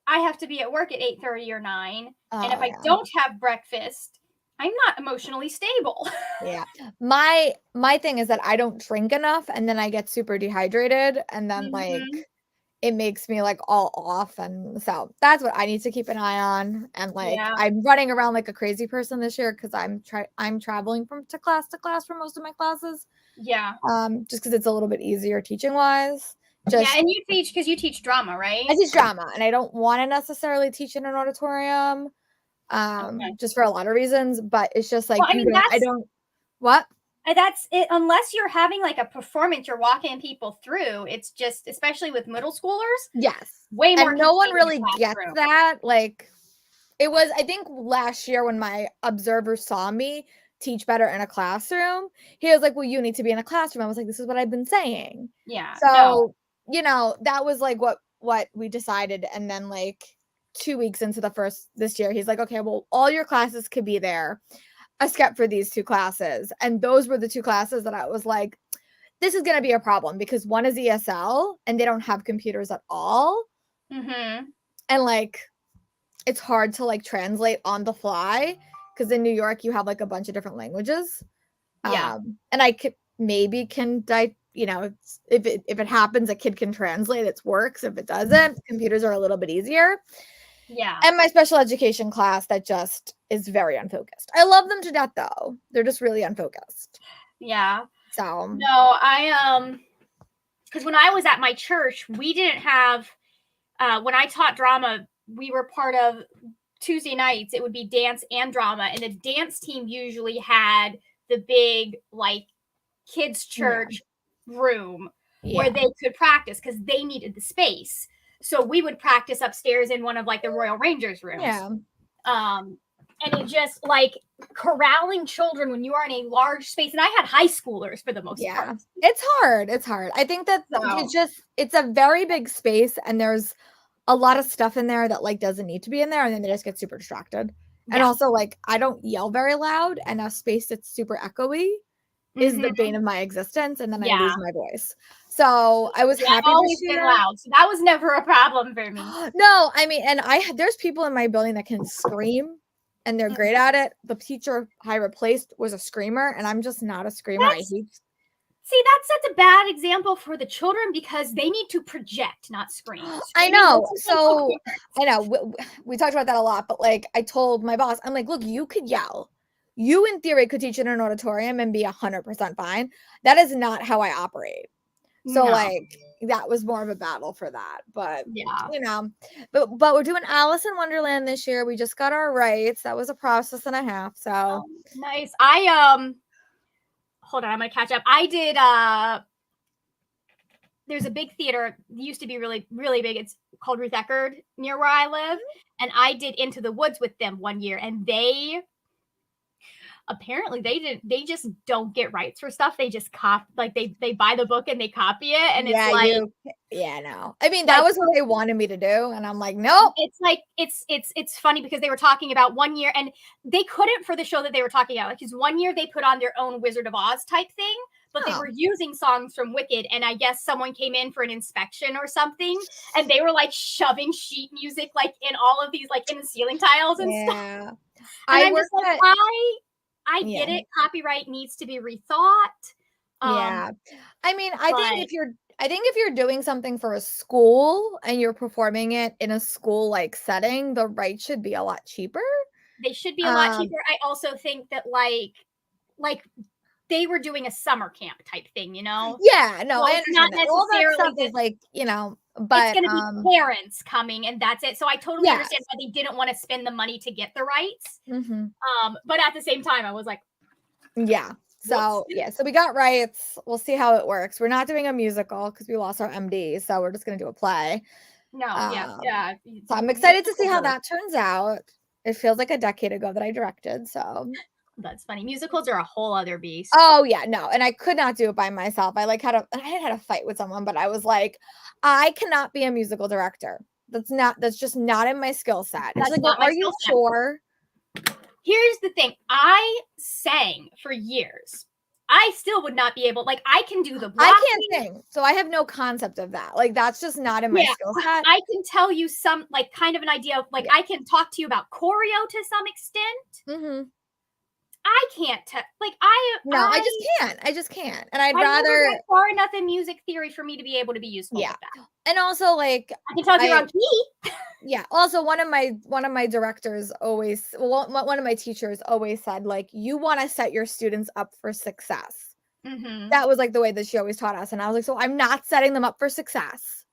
[SPEAKER 1] I have to be at work at 8:30 or 9, and if I don't have breakfast, I'm not emotionally stable.
[SPEAKER 2] Yeah. My thing is that I don't drink enough, and then I get super dehydrated, and then like it makes me like all off, and so that's what I need to keep an eye on. And like I'm running around like a crazy person this year because I'm traveling from class to class for most of my classes.
[SPEAKER 1] Yeah.
[SPEAKER 2] Just because it's a little bit easier teaching wise.
[SPEAKER 1] And you teach drama, right?
[SPEAKER 2] I teach drama, and I don't want to necessarily teach in an auditorium, just for a lot of reasons. But it's just like what.
[SPEAKER 1] That's it. Unless you're having like a performance, you're walking people through. It's just, especially with middle schoolers.
[SPEAKER 2] Yes.
[SPEAKER 1] Way more.
[SPEAKER 2] And no one really gets that. Like it was, I think last year when my observer saw me teach better in a classroom, he was like, well, you need to be in a classroom. I was like, this is what I've been saying.
[SPEAKER 1] Yeah.
[SPEAKER 2] So, that was like what we decided. And then like 2 weeks into this year, he's like, okay, well, all your classes could be there, except for these 2 classes. And those were the 2 classes that I was like, this is going to be a problem because one is ESL and they don't have computers at all. and like it's hard to like translate on the fly because in New York you have like a bunch of different languages.
[SPEAKER 1] Yeah.
[SPEAKER 2] And I could maybe you know, if it happens, a kid can translate, it works. If it doesn't, computers are a little bit easier.
[SPEAKER 1] Yeah.
[SPEAKER 2] And my special education class that just is very unfocused. I love them to death though. They're just really unfocused.
[SPEAKER 1] Yeah.
[SPEAKER 2] So
[SPEAKER 1] no, because when I was at my church, we didn't have when I taught drama, we were part of Tuesday nights, it would be dance and drama, and the dance team usually had the big like kids church room where they could practice because they needed the space. So we would practice upstairs in one of like the Royal Rangers rooms.
[SPEAKER 2] Yeah.
[SPEAKER 1] And it just like corralling children when you are in a large space, and I had high schoolers for the most part.
[SPEAKER 2] It's hard. It's hard. I think that it's a very big space, and there's a lot of stuff in there that like doesn't need to be in there, and then they just get super distracted. Yeah. And also like I don't yell very loud, and a space that's super echoey is the bane of my existence, and then I lose my voice. So I was happy. I've
[SPEAKER 1] always been loud, so that was never a problem for me.
[SPEAKER 2] No, I mean, and there's people in my building that can scream, and they're great at it. The teacher I replaced was a screamer, and I'm just not a screamer.
[SPEAKER 1] See, that sets a bad example for the children because they need to project, not scream.
[SPEAKER 2] I know. So I know we talked about that a lot, but like I told my boss, I'm like, look, you could yell. You in theory could teach in an auditorium and be 100% fine. That is not how I operate. So like that was more of a battle for that. But you know, but we're doing Alice in Wonderland this year. We just got our rights. That was a process and a half. So
[SPEAKER 1] nice. Hold on, I'm gonna catch up. I did there's a big theater, it used to be really, really big. It's called Ruth Eckerd near where I live. And I did Into the Woods with them one year, and apparently they just don't get rights for stuff. They just like they buy the book and they copy it, and it's like
[SPEAKER 2] no. I mean, that was what they wanted me to do, and I'm like, nope.
[SPEAKER 1] It's like it's funny because they were talking about one year, and they couldn't for the show that they were talking about. Like, because one year they put on their own Wizard of Oz type thing, but they were using songs from Wicked, and I guess someone came in for an inspection or something, and they were like shoving sheet music like in all of these like in the ceiling tiles and stuff. And I'm just like, I get it. Copyright needs to be rethought.
[SPEAKER 2] I mean, I think if you're doing something for a school and you're performing it in a school like setting, the rights should be a lot cheaper.
[SPEAKER 1] They should be a lot cheaper. I also think that like they were doing a summer camp type thing, you know?
[SPEAKER 2] Yeah, no,
[SPEAKER 1] so
[SPEAKER 2] I understand that. All that stuff is like, you know, but
[SPEAKER 1] it's going to be parents coming, and that's it. So I totally understand why they didn't want to spend the money to get the rights. But at the same time, I was like,
[SPEAKER 2] so so we got rights. We'll see how it works. We're not doing a musical because we lost our MD, so we're just going to do a play.
[SPEAKER 1] So
[SPEAKER 2] I'm excited to see how that turns out. It feels like a decade ago that I directed, so
[SPEAKER 1] that's funny. Musicals are a whole other beast.
[SPEAKER 2] Oh yeah, no, and I could not do it by myself. I had a fight with someone, but I was like, I cannot be a musical director. That's just not in my skill set. It's like, well, are you sure?
[SPEAKER 1] Here's the thing. I sang for years. I still would not be able, like, I can do the blocking.
[SPEAKER 2] I can't sing, so I have no concept of that. Like, that's just not in my skill set.
[SPEAKER 1] I can tell you some, like, kind of an idea of, like, I can talk to you about choreo to some extent. I can't
[SPEAKER 2] I just can't. And I'd rather
[SPEAKER 1] went far enough in music theory for me to be able to be useful with that.
[SPEAKER 2] And also, like,
[SPEAKER 1] I can talk to you on key.
[SPEAKER 2] Also, one of my directors always, one of my teachers always said, like, you want to set your students up for success. That was like the way that she always taught us, and I was like, so I'm not setting them up for success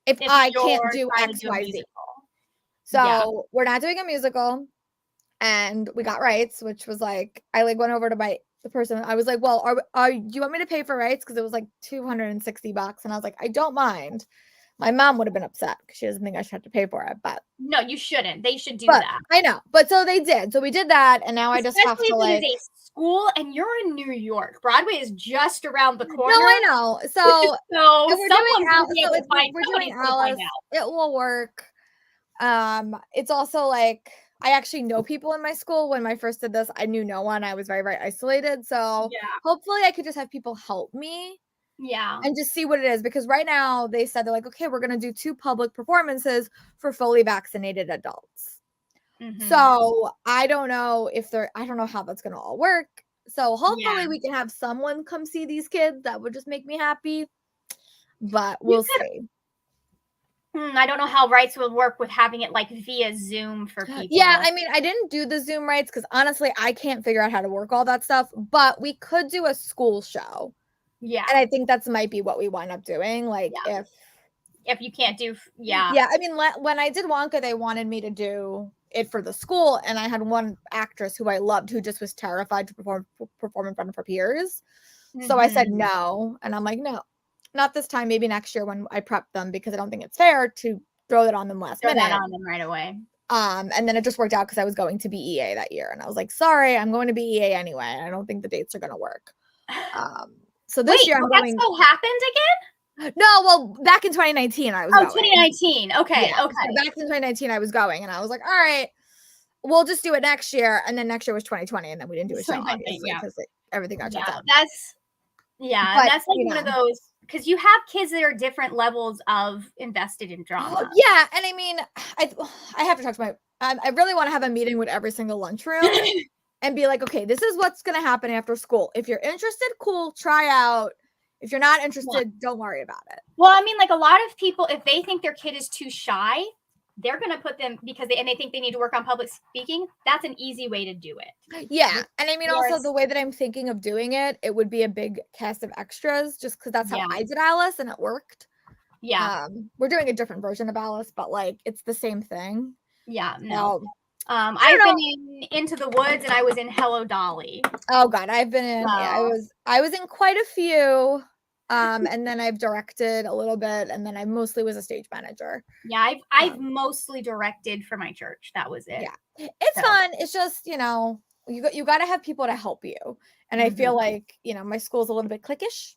[SPEAKER 2] if I can't do X, Y, Z. So we're not doing a musical. And we got rights, which was like, I like went over to the person. I was like, well, do you want me to pay for rights? Because it was like $260. And I was like, I don't mind. My mom would have been upset because she doesn't think I should have to pay for it. But
[SPEAKER 1] no, you shouldn't. They should do that.
[SPEAKER 2] I know. But so they did. So we did that. And now I just have to like.
[SPEAKER 1] It is a school and you're in New York. Broadway is just around the corner.
[SPEAKER 2] No, I know. So, we're doing Alice. It will work. It's also like, I actually know people in my school. When I first did this, I knew no one. I was very, very isolated. So hopefully I could just have people help me.
[SPEAKER 1] Yeah.
[SPEAKER 2] and just see what it is. Because right now they said they're like, okay, we're going to do 2 public performances for fully vaccinated adults. So I don't know I don't know how that's going to all work. So hopefully we can have someone come see these kids. That would just make me happy. But we'll see.
[SPEAKER 1] I don't know how rights would work with having it like via Zoom for people.
[SPEAKER 2] Yeah, I mean, I didn't do the Zoom rights because honestly, I can't figure out how to work all that stuff. But we could do a school show.
[SPEAKER 1] Yeah.
[SPEAKER 2] And I think that's might be what we wind up doing. Like
[SPEAKER 1] if you can't do,
[SPEAKER 2] yeah. I mean, when I did Wonka, they wanted me to do it for the school, and I had one actress who I loved who just was terrified to perform in front of her peers. So I said no, and I'm like, no, not this time. Maybe next year when I prep them, because I don't think it's fair to throw that on them last minute.
[SPEAKER 1] Throw that on them right away.
[SPEAKER 2] And then it just worked out because I was going to be EA that year, and I was like, sorry, I'm going to be EA anyway. I don't think the dates are going to work. So this year I'm going.
[SPEAKER 1] That still happened again?
[SPEAKER 2] No, well, back in 2019 I was going.
[SPEAKER 1] 2019. Okay,
[SPEAKER 2] yeah,
[SPEAKER 1] okay.
[SPEAKER 2] So back in 2019 I was going, and I was like, all right, we'll just do it next year. And then next year was 2020, and then we didn't do a show, obviously, because everything got shut down.
[SPEAKER 1] That's like one of those, because you have kids that are different levels of invested in drama.
[SPEAKER 2] Yeah, and I mean, I have to talk to my. I really want to have a meeting with every single lunchroom and be like, okay, this is what's going to happen after school. If you're interested, cool, try out. If you're not interested, don't worry about it.
[SPEAKER 1] Well, I mean, like a lot of people, if they think their kid is too shy, they're going to put them because they think they need to work on public speaking. That's an easy way to do it.
[SPEAKER 2] Yeah. And I mean, also the way that I'm thinking of doing it, it would be a big cast of extras just because that's how I did Alice and it worked.
[SPEAKER 1] Yeah.
[SPEAKER 2] We're doing a different version of Alice, but like it's the same thing.
[SPEAKER 1] Yeah. No. I've been in Into the Woods, and I was in Hello Dolly.
[SPEAKER 2] Oh God, I've been in. I was in quite a few. And then I've directed a little bit, and then I mostly was a stage manager.
[SPEAKER 1] Yeah, I've mostly directed for my church. That was it.
[SPEAKER 2] Yeah, it's fun. It's just you got to have people to help you, and I feel like my school's a little bit cliquish.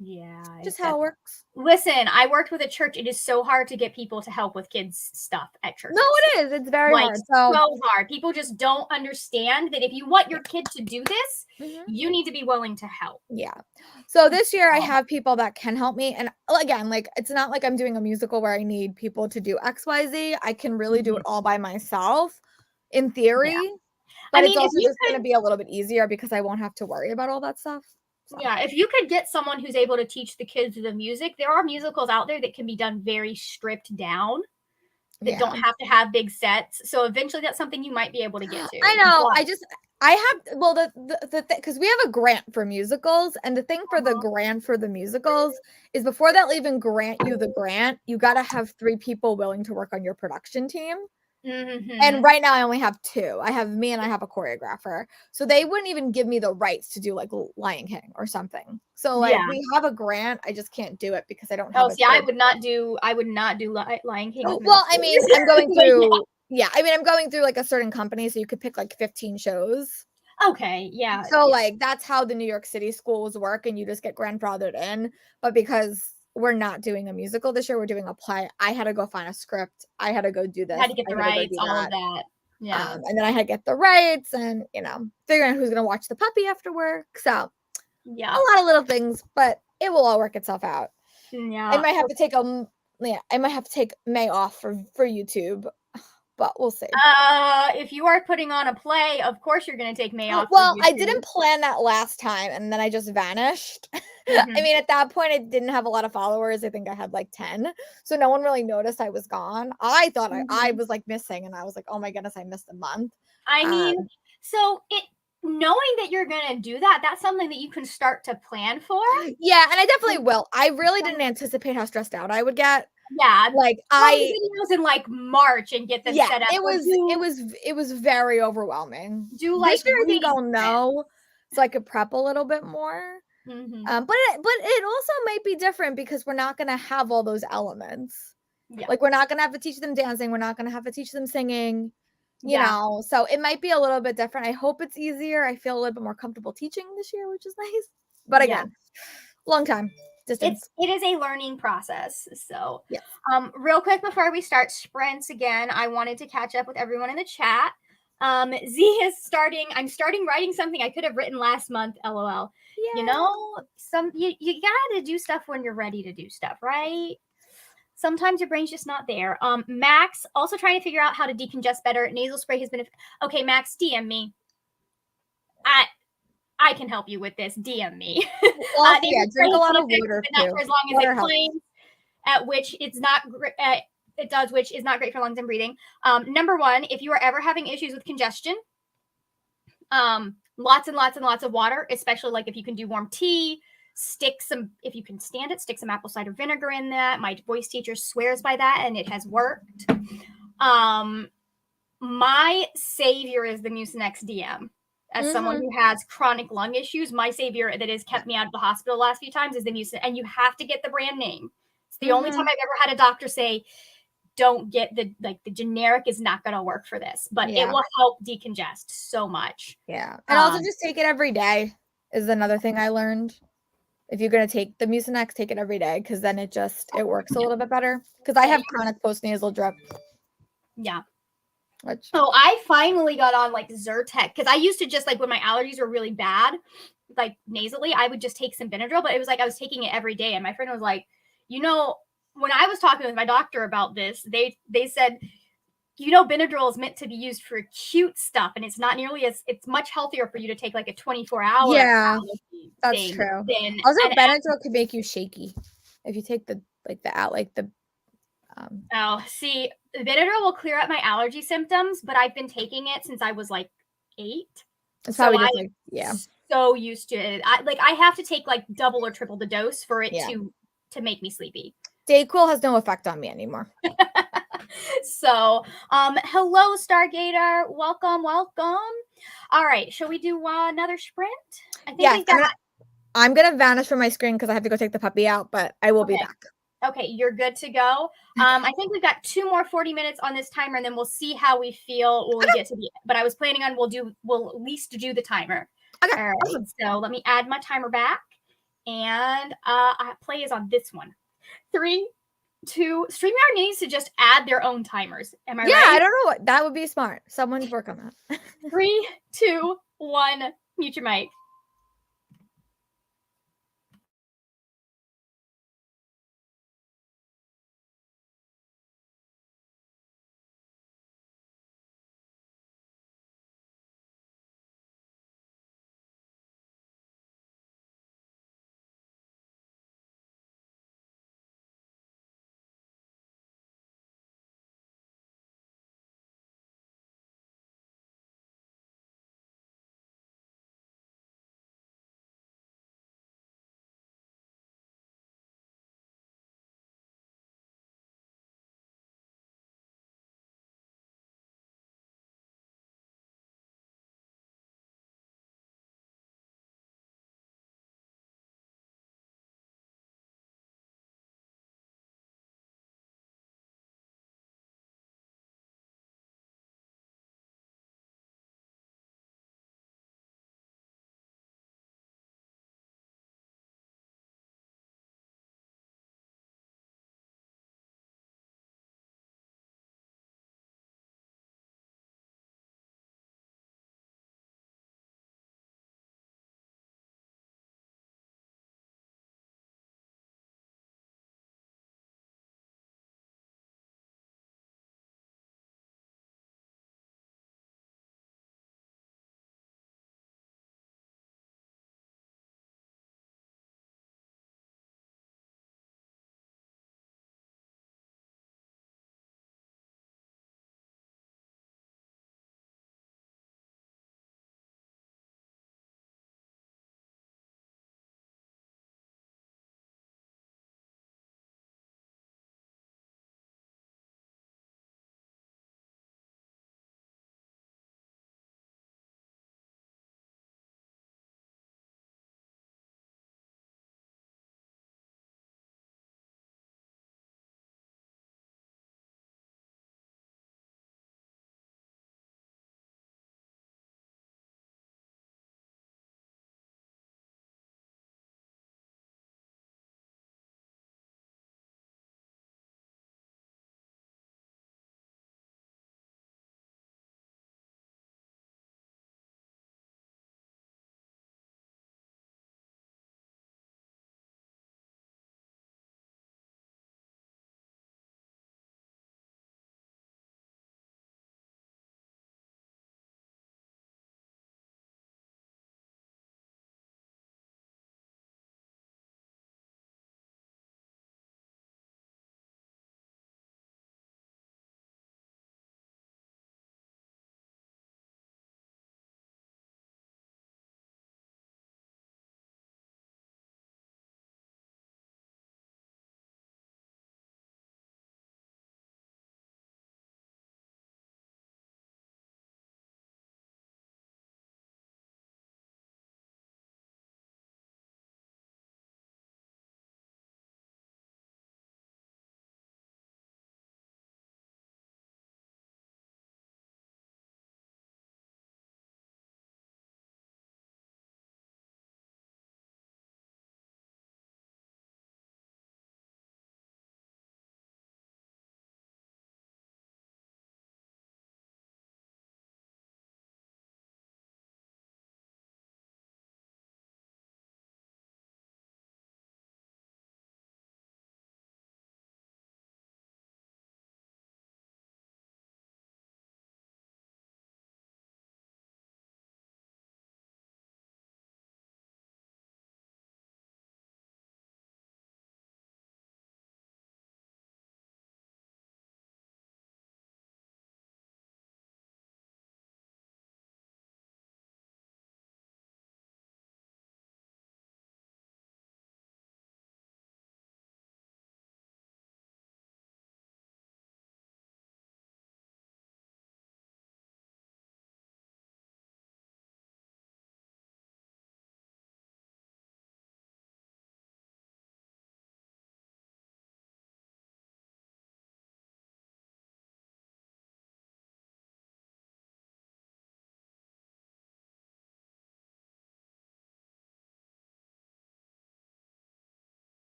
[SPEAKER 1] Yeah,
[SPEAKER 2] just how it works.
[SPEAKER 1] Listen, I worked with a church. It is so hard to get people to help with kids' stuff at church.
[SPEAKER 2] No, it is. It's very hard.
[SPEAKER 1] So hard. People just don't understand that if you want your kid to do this, you need to be willing to help.
[SPEAKER 2] Yeah. So this year I have people that can help me. And again, like it's not like I'm doing a musical where I need people to do XYZ. I can really do it all by myself in theory. Yeah. But it's also just going to be a little bit easier because I won't have to worry about all that stuff.
[SPEAKER 1] So. Yeah, if you could get someone who's able to teach the kids the music, there are musicals out there that can be done very stripped down, that don't have to have big sets. So eventually that's something you might be able to get to.
[SPEAKER 2] I know. Because we have a grant for musicals, and the thing for the grant for the musicals is before they'll even grant you the grant, you got to have 3 people willing to work on your production team. And right now I only have 2. I have me and I have a choreographer. So they wouldn't even give me the rights to do like Lion King or something. So like we have a grant. I just can't do it because I don't have
[SPEAKER 1] I would not do Lion King.
[SPEAKER 2] Well, I mean, I'm going through I'm going through like a certain company, so you could pick like 15 shows.
[SPEAKER 1] Okay, yeah.
[SPEAKER 2] So like that's how the New York City schools work, and you just get grandfathered in. But because we're not doing a musical this year, we're doing a play. I had to go find a script. I had to go do this.
[SPEAKER 1] I had to get the rights, all of that. Yeah.
[SPEAKER 2] And then I had to get the rights and, figuring out who's going to watch the puppy after work. So, a lot of little things, but it will all work itself out.
[SPEAKER 1] Yeah.
[SPEAKER 2] I might have to take May off for YouTube, but we'll see.
[SPEAKER 1] If you are putting on a play, of course you're going to take May off.
[SPEAKER 2] Well, I didn't plan that last time, and then I just vanished. I mean, at that point, I didn't have a lot of followers. I think I had like 10, so no one really noticed I was gone. I thought I was like missing, and I was like, oh my goodness, I missed a month.
[SPEAKER 1] I mean, knowing that you're going to do that, that's something that you can start to plan for.
[SPEAKER 2] Yeah, and I definitely will. I really didn't anticipate how stressed out I would get.
[SPEAKER 1] Yeah,
[SPEAKER 2] like
[SPEAKER 1] videos in like March and get them set up.
[SPEAKER 2] It was very overwhelming.
[SPEAKER 1] This
[SPEAKER 2] year I think I'll know, so I could prep a little bit more. But it also might be different because we're not going to have all those elements. Yeah. Like we're not going to have to teach them dancing. We're not going to have to teach them singing. You know, so it might be a little bit different. I hope it's easier. I feel a little bit more comfortable teaching this year, which is nice. But again, long time.
[SPEAKER 1] It is a learning process. So, real quick before we start sprints again, I wanted to catch up with everyone in the chat. Z is starting. I'm starting writing something I could have written last month. LOL.
[SPEAKER 2] Yeah.
[SPEAKER 1] You know, you gotta do stuff when you're ready to do stuff, right? Sometimes your brain's just not there. Max also trying to figure out how to decongest better. Nasal spray has been okay. Max, DM me. I can help you with this. DM me.
[SPEAKER 2] Also, yeah, drink a lot of water
[SPEAKER 1] but not
[SPEAKER 2] too.
[SPEAKER 1] for as long as
[SPEAKER 2] Water
[SPEAKER 1] it
[SPEAKER 2] helps.
[SPEAKER 1] claims. At which it's not. It does, which is not great for lungs and breathing. Number one, if you are ever having issues with congestion, lots and lots and lots of water, especially like if you can do warm tea. Stick some, if you can stand it, stick some apple cider vinegar in that. My voice teacher swears by that, and it has worked. My savior is the Mucinex DM. As someone who has chronic lung issues, my savior that has kept me out of the hospital the last few times is the Mucinex, and you have to get the brand name. It's the only time I've ever had a doctor say, "Don't get the generic is not going to work for this," but it will help decongest so much.
[SPEAKER 2] Yeah, and also just take it every day is another thing I learned. If you're gonna take the Mucinex, take it every day because then it works a little bit better. Because I have chronic postnasal drip.
[SPEAKER 1] Yeah.
[SPEAKER 2] Which
[SPEAKER 1] I finally got on like Zyrtec because I used to just like when my allergies were really bad, like nasally, I would just take some Benadryl, but it was like I was taking it every day. And my friend was like, when I was talking with my doctor about this, they said, Benadryl is meant to be used for acute stuff, and it's not nearly it's much healthier for you to take like a 24-hour.
[SPEAKER 2] Yeah, that's true. Also, Benadryl could make you shaky if you take the
[SPEAKER 1] see, Benadryl will clear up my allergy symptoms, but I've been taking it since I was like 8.
[SPEAKER 2] It's probably just like, yeah.
[SPEAKER 1] So used to it. I have to take like double or triple the dose for it to make me sleepy.
[SPEAKER 2] Dayquil has no effect on me anymore.
[SPEAKER 1] So, hello, Stargator. Welcome. All right, shall we do another sprint? I think
[SPEAKER 2] I'm gonna vanish from my screen because I have to go take the puppy out, but I will be back.
[SPEAKER 1] Okay, you're good to go. I think we've got 2 more 40 minutes on this timer, and then we'll see how we feel when we get to the end. But I was planning on we'll at least do the timer.
[SPEAKER 2] Okay.
[SPEAKER 1] All right, so let me add my timer back, and play is on this one. 3, 2. StreamYard needs to just add their own timers. Am I right?
[SPEAKER 2] Yeah, I don't know. That would be smart. Someone work on that.
[SPEAKER 1] 3, 2, 1. Mute your mic.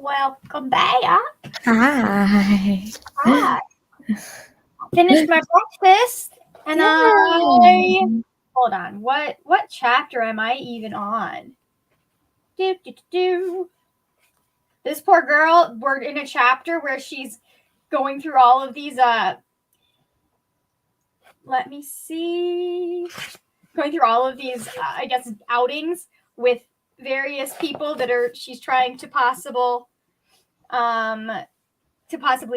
[SPEAKER 1] welcome back.
[SPEAKER 2] Hi.
[SPEAKER 1] Hi. Finished my breakfast and hold on. What chapter am I even on? This poor girl, we're in a chapter where she's going through all of these let me see. Going through all of these I guess outings with various people that she's trying to possibly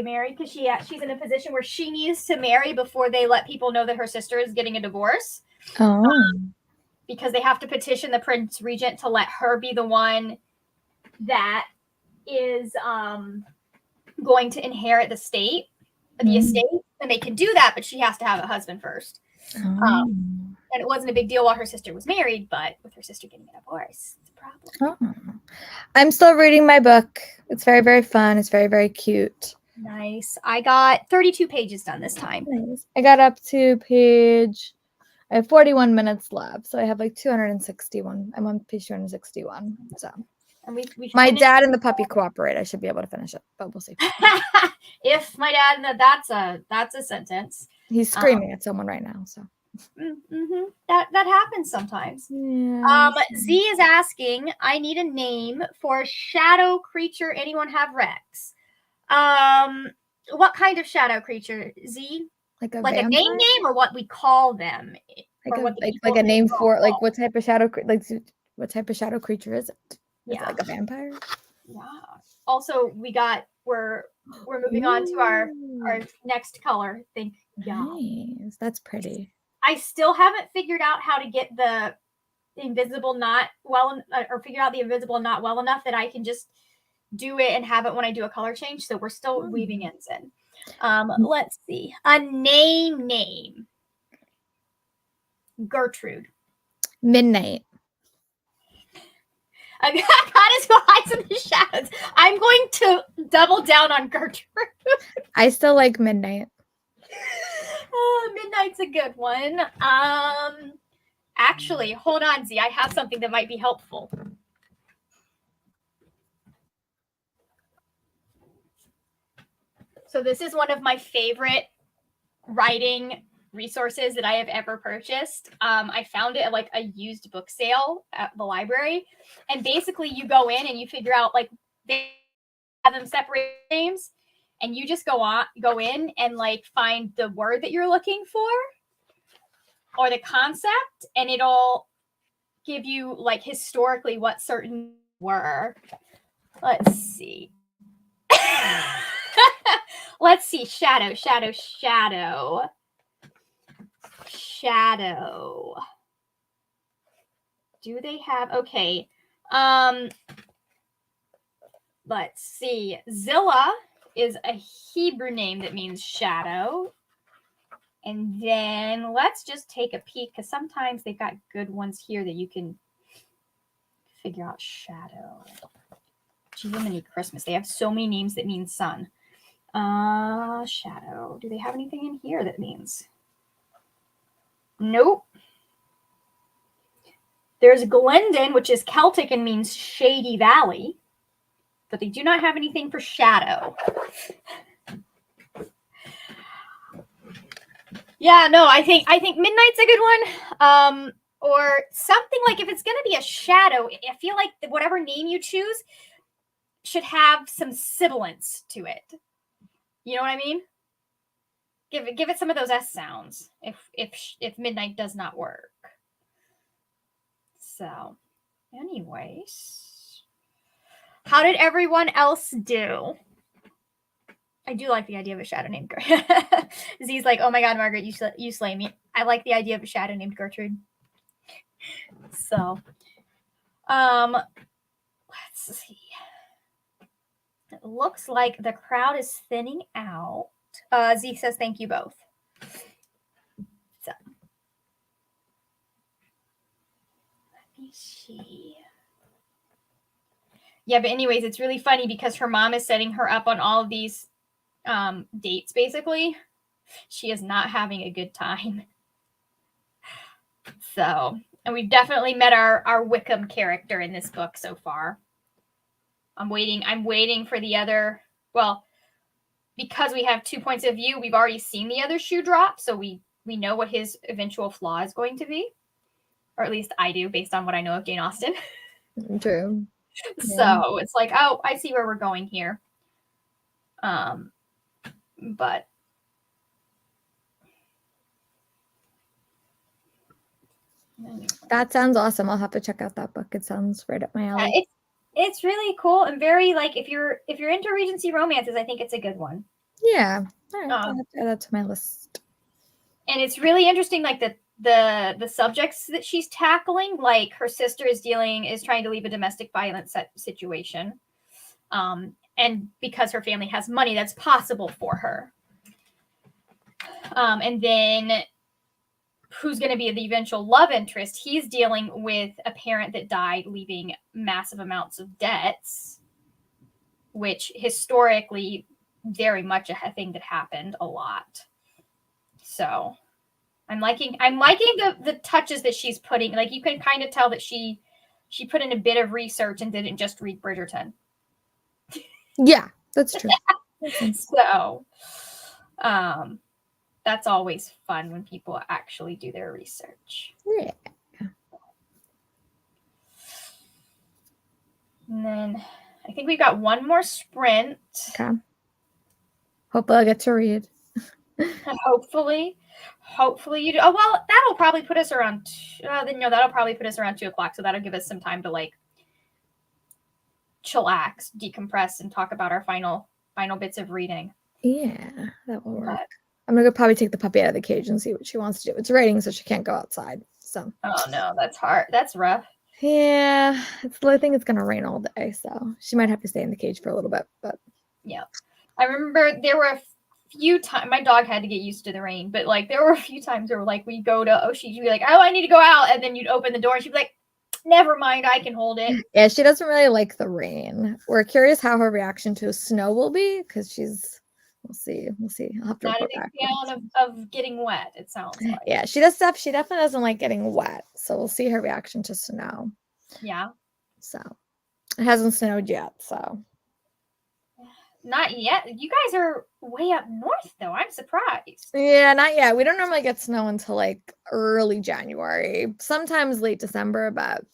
[SPEAKER 1] marry, because she's in a position where she needs to marry before they let people know that her sister is getting a divorce. Because they have to petition the Prince Regent to let her be the one that is going to inherit the estate, and they can do that, but she has to have a husband first. And it wasn't a big deal while her sister was married, but with her sister getting a divorce, it's a problem.
[SPEAKER 2] I'm still reading my book. It's very, very fun. It's very, very cute.
[SPEAKER 1] Nice. I got 32 pages done this time.
[SPEAKER 2] Nice. I got up to I have 41 minutes left, so I have like 261. I'm on page 261. So,
[SPEAKER 1] and we
[SPEAKER 2] my dad and the puppy cooperate. I should be able to finish it, but we'll see.
[SPEAKER 1] If my dad, that's a sentence.
[SPEAKER 2] He's screaming at someone right now, so.
[SPEAKER 1] That happens sometimes.
[SPEAKER 2] Yeah.
[SPEAKER 1] Z is asking, I need a name for a shadow creature. Anyone have Rex? What kind of shadow creature, Z? Like a name or what we call them?
[SPEAKER 2] Like a name for like what type of shadow creature is it? Is it like a vampire?
[SPEAKER 1] Yeah. Also, we're moving on to our next color.
[SPEAKER 2] Nice. That's pretty.
[SPEAKER 1] I still haven't figured out how to get the invisible knot figure out the invisible knot well enough that I can just do it and have it when I do a color change. So we're still weaving ends in. Let's see. A name. Gertrude.
[SPEAKER 2] Midnight.
[SPEAKER 1] A goddess who hides in the shadows. I'm going to double down on Gertrude.
[SPEAKER 2] I still like Midnight.
[SPEAKER 1] Midnight's a good one. Actually, hold on, Z. I have something that might be helpful. So this is one of my favorite writing resources that I have ever purchased. I found it at like a used book sale at the library. And basically you go in and you figure out, like, they have them separate names, and you just go in and like find the word that you're looking for or the concept, and it'll give you like historically what certain were. Let's see. Let's see. Shadow. Do they have, okay. Let's see. Zillah is a Hebrew name that means shadow. And then let's just take a peek, because sometimes they've got good ones here that you can figure out shadow. Jiminy Christmas. They have so many names that mean sun. Shadow. Do they have anything in here that means? Nope. There's Glendon, which is Celtic and means shady valley, but they do not have anything for shadow. Yeah, no, I think Midnight's a good one. Or something like, if it's going to be a shadow, I feel like whatever name you choose should have some sibilance to it. You know what I mean? Give it some of those S sounds if Midnight does not work. So, anyways, how did everyone else do? I do like the idea of a shadow named Gertrude. Z's like, oh my God, Margaret, you slay me. I like the idea of a shadow named Gertrude. So, let's see. It looks like the crowd is thinning out. Z says, thank you both. So, let me see. Yeah, but anyways, it's really funny because her mom is setting her up on all of these dates, basically. She is not having a good time. So, and we've definitely met our Wickham character in this book so far. I'm waiting for the other. Well, because we have 2 points of view, we've already seen the other shoe drop, so we know what his eventual flaw is going to be, or at least I do, based on what I know of Jane Austen.
[SPEAKER 2] True.
[SPEAKER 1] So it's like, oh, I see where we're going here. But
[SPEAKER 2] that sounds awesome. I'll have to check out that book. It sounds right up my alley.
[SPEAKER 1] It's really cool and very like if you're into Regency romances, I think it's a good one.
[SPEAKER 2] Yeah. All right, I'll have to add that to my list.
[SPEAKER 1] And it's really interesting, like the subjects that she's tackling. Like her sister is trying to leave a domestic violence situation, and because her family has money, that's possible for her. And then who's going to be the eventual love interest? He's dealing with a parent that died, leaving massive amounts of debts, which historically very much a thing that happened a lot. So I'm liking the touches that she's putting. Like you can kind of tell that she put in a bit of research and didn't just read Bridgerton.
[SPEAKER 2] Yeah, that's true.
[SPEAKER 1] So that's always fun when people actually do their research.
[SPEAKER 2] Yeah.
[SPEAKER 1] And then I think we've got one more sprint.
[SPEAKER 2] Okay. Hopefully I'll get to read.
[SPEAKER 1] Hopefully you do. Oh, well, that'll probably put us around, that'll probably put us around 2:00. So that'll give us some time to like chillax, decompress, and talk about our final bits of reading.
[SPEAKER 2] Yeah, that will work. I'm going to probably take the puppy out of the cage and see what she wants to do. It's raining, so she can't go outside. So.
[SPEAKER 1] Oh no, that's hard. That's rough.
[SPEAKER 2] Yeah, I think it's going to rain all day, so she might have to stay in the cage for a little bit. But
[SPEAKER 1] yeah, I remember there were a few times my dog had to get used to the rain, but like there were a few times where like we'd go to she'd be like, oh, I need to go out, and then you'd open the door and she'd be like, never mind, I can hold it.
[SPEAKER 2] Yeah, she doesn't really like the rain. We're curious how her reaction to snow will be because we'll see. I'll have to
[SPEAKER 1] not a
[SPEAKER 2] report
[SPEAKER 1] big
[SPEAKER 2] back.
[SPEAKER 1] fan of getting wet, it sounds like.
[SPEAKER 2] Yeah, she definitely doesn't like getting wet, so we'll see her reaction to snow.
[SPEAKER 1] Yeah.
[SPEAKER 2] So it hasn't snowed yet, so.
[SPEAKER 1] Not yet. You guys are way up north, though. I'm surprised.
[SPEAKER 2] Yeah, not yet. We don't normally get snow until like early January, sometimes late December, but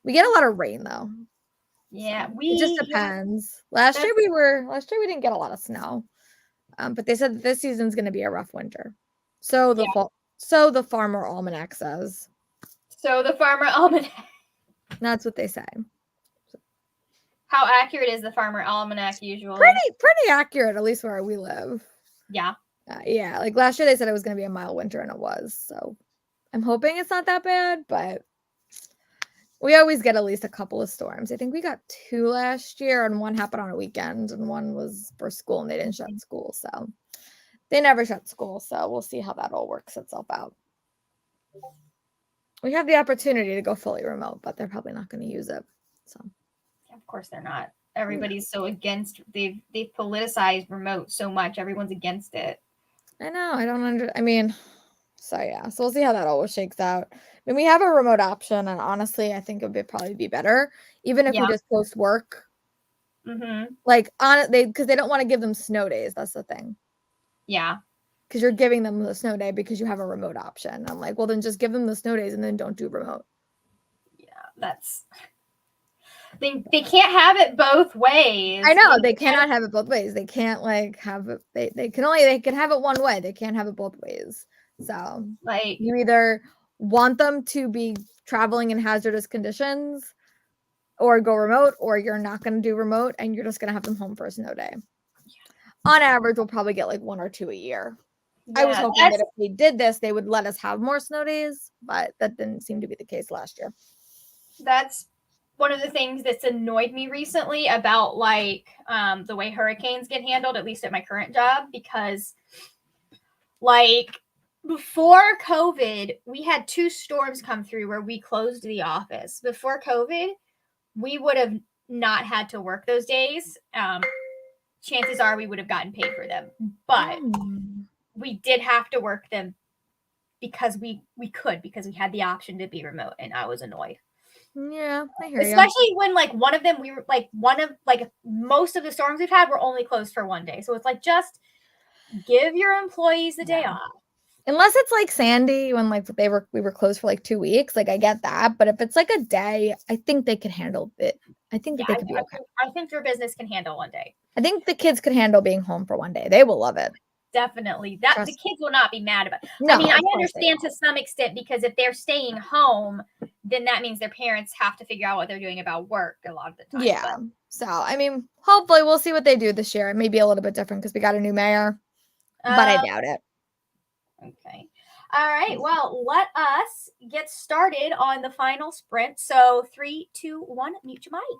[SPEAKER 2] we get a lot of rain though.
[SPEAKER 1] Yeah,
[SPEAKER 2] it just depends. Last year we didn't get a lot of snow, but they said that this season's going to be a rough winter. So the Farmer Almanac says.
[SPEAKER 1] So the Farmer Almanac.
[SPEAKER 2] That's what they say.
[SPEAKER 1] How accurate is the Farmer Almanac usually?
[SPEAKER 2] Pretty accurate, at least where we live.
[SPEAKER 1] Yeah.
[SPEAKER 2] Yeah, like last year they said it was going to be a mild winter, and it was. So I'm hoping it's not that bad, but we always get at least a couple of storms. I think we got 2 last year, and one happened on a weekend, and one was for school, and they didn't shut school. So they never shut school. So we'll see how that all works itself out. We have the opportunity to go fully remote, but they're probably not going to use it. So.
[SPEAKER 1] Of course they're not. Everybody's so against. They've politicized remote so much. Everyone's against it.
[SPEAKER 2] I know. I don't so yeah. So we'll see how that always shakes out. I mean, we have a remote option, and honestly, I think it would probably be better, even if we just post work.
[SPEAKER 1] Mm-hmm.
[SPEAKER 2] Like because they don't want to give them snow days. That's the thing.
[SPEAKER 1] Yeah.
[SPEAKER 2] Because you're giving them the snow day because you have a remote option. I'm like, well, then just give them the snow days and then don't do remote.
[SPEAKER 1] Yeah, that's. They can't have it both ways.
[SPEAKER 2] I know they cannot have it both ways. They can't like have it. They can have it one way. They can't have it both ways. So
[SPEAKER 1] like
[SPEAKER 2] you either want them to be traveling in hazardous conditions, or go remote, or you're not going to do remote and you're just going to have them home for a snow day. Yeah. On average, we'll probably get like 1 or 2 a year. Yeah, I was hoping that if we did this, they would let us have more snow days, but that didn't seem to be the case last year.
[SPEAKER 1] That's one of the things that's annoyed me recently about like the way hurricanes get handled, at least at my current job, because like before COVID, we had 2 storms come through where we closed the office. Before COVID, we would have not had to work those days. Chances are we would have gotten paid for them, but we did have to work them because we could, because we had the option to be remote, and I was annoyed.
[SPEAKER 2] Yeah, I hear you.
[SPEAKER 1] Especially when like one of them, we were like most of the storms we've had were only closed for one day. So it's like just give your employees the day off.
[SPEAKER 2] Unless it's like Sandy when like we were closed for like 2 weeks, like I get that. But if it's like a day, I think they can handle it. I think that they could be okay.
[SPEAKER 1] I think your business can handle one day.
[SPEAKER 2] I think the kids could handle being home for one day. They will love it.
[SPEAKER 1] Definitely. That the kids will not be mad about it.
[SPEAKER 2] No,
[SPEAKER 1] I mean, I understand to some extent because if they're staying home, then that means their parents have to figure out what they're doing about work a lot of the time.
[SPEAKER 2] Yeah. So I mean, hopefully we'll see what they do this year. It may be a little bit different because we got a new mayor. But I doubt it.
[SPEAKER 1] Okay. All right. Well, let us get started on the final sprint. So 3, 2, 1, mute your mic.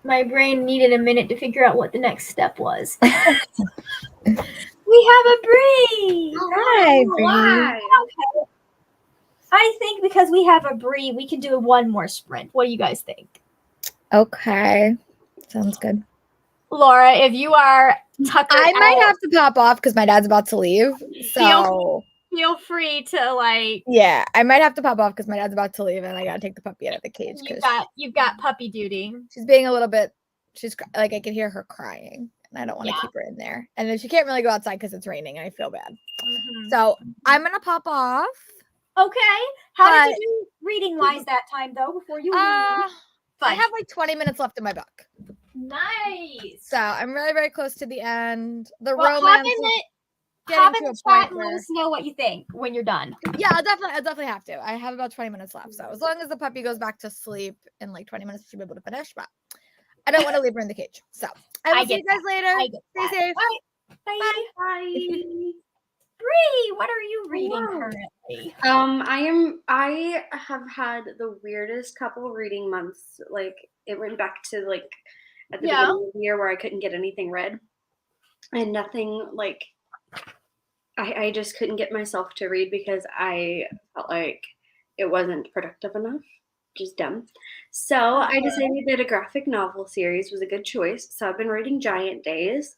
[SPEAKER 1] My brain needed a minute to figure out what the next step was. We have a Bree!
[SPEAKER 2] Hi, Bree.
[SPEAKER 1] Okay. I think because we have a Bree, we can do one more sprint. What do you guys think?
[SPEAKER 2] Okay. Sounds good.
[SPEAKER 1] Laura, if you are tuckered
[SPEAKER 2] I might
[SPEAKER 1] out,
[SPEAKER 2] have to pop off because my dad's about to leave. So
[SPEAKER 1] feel free to like.
[SPEAKER 2] yeah, I might have to pop off because my dad's about to leave and I gotta take the puppy out of the cage because
[SPEAKER 1] You've got puppy duty.
[SPEAKER 2] she's being a little bit. She's like I can hear her crying and I don't want to keep her in there. And then she can't really go outside because it's raining and I feel bad. So I'm gonna pop off.
[SPEAKER 1] Okay. How did you do reading wise that time though? Before you leave.
[SPEAKER 2] I have like 20 minutes left in my book.
[SPEAKER 1] Nice.
[SPEAKER 2] So I'm really very close to the end. The
[SPEAKER 1] well,
[SPEAKER 2] romance.
[SPEAKER 1] Hop in the chat and let us know what you think when you're done.
[SPEAKER 2] Yeah, I'll definitely have to. I have about 20 minutes left. So as long as the puppy goes back to sleep in like 20 minutes, she'll be able to finish. But I don't want to leave her in the cage. So I will see you guys later. Stay safe.
[SPEAKER 1] Bye. Bye. Bye. Bree, what are you reading currently?
[SPEAKER 4] I have had the weirdest couple reading months. Like it went back to like at the beginning of the year where I couldn't get anything read. And nothing like I just couldn't get myself to read because I felt like it wasn't productive enough. Just dumb. So I decided that a graphic novel series was a good choice. So I've been reading Giant Days.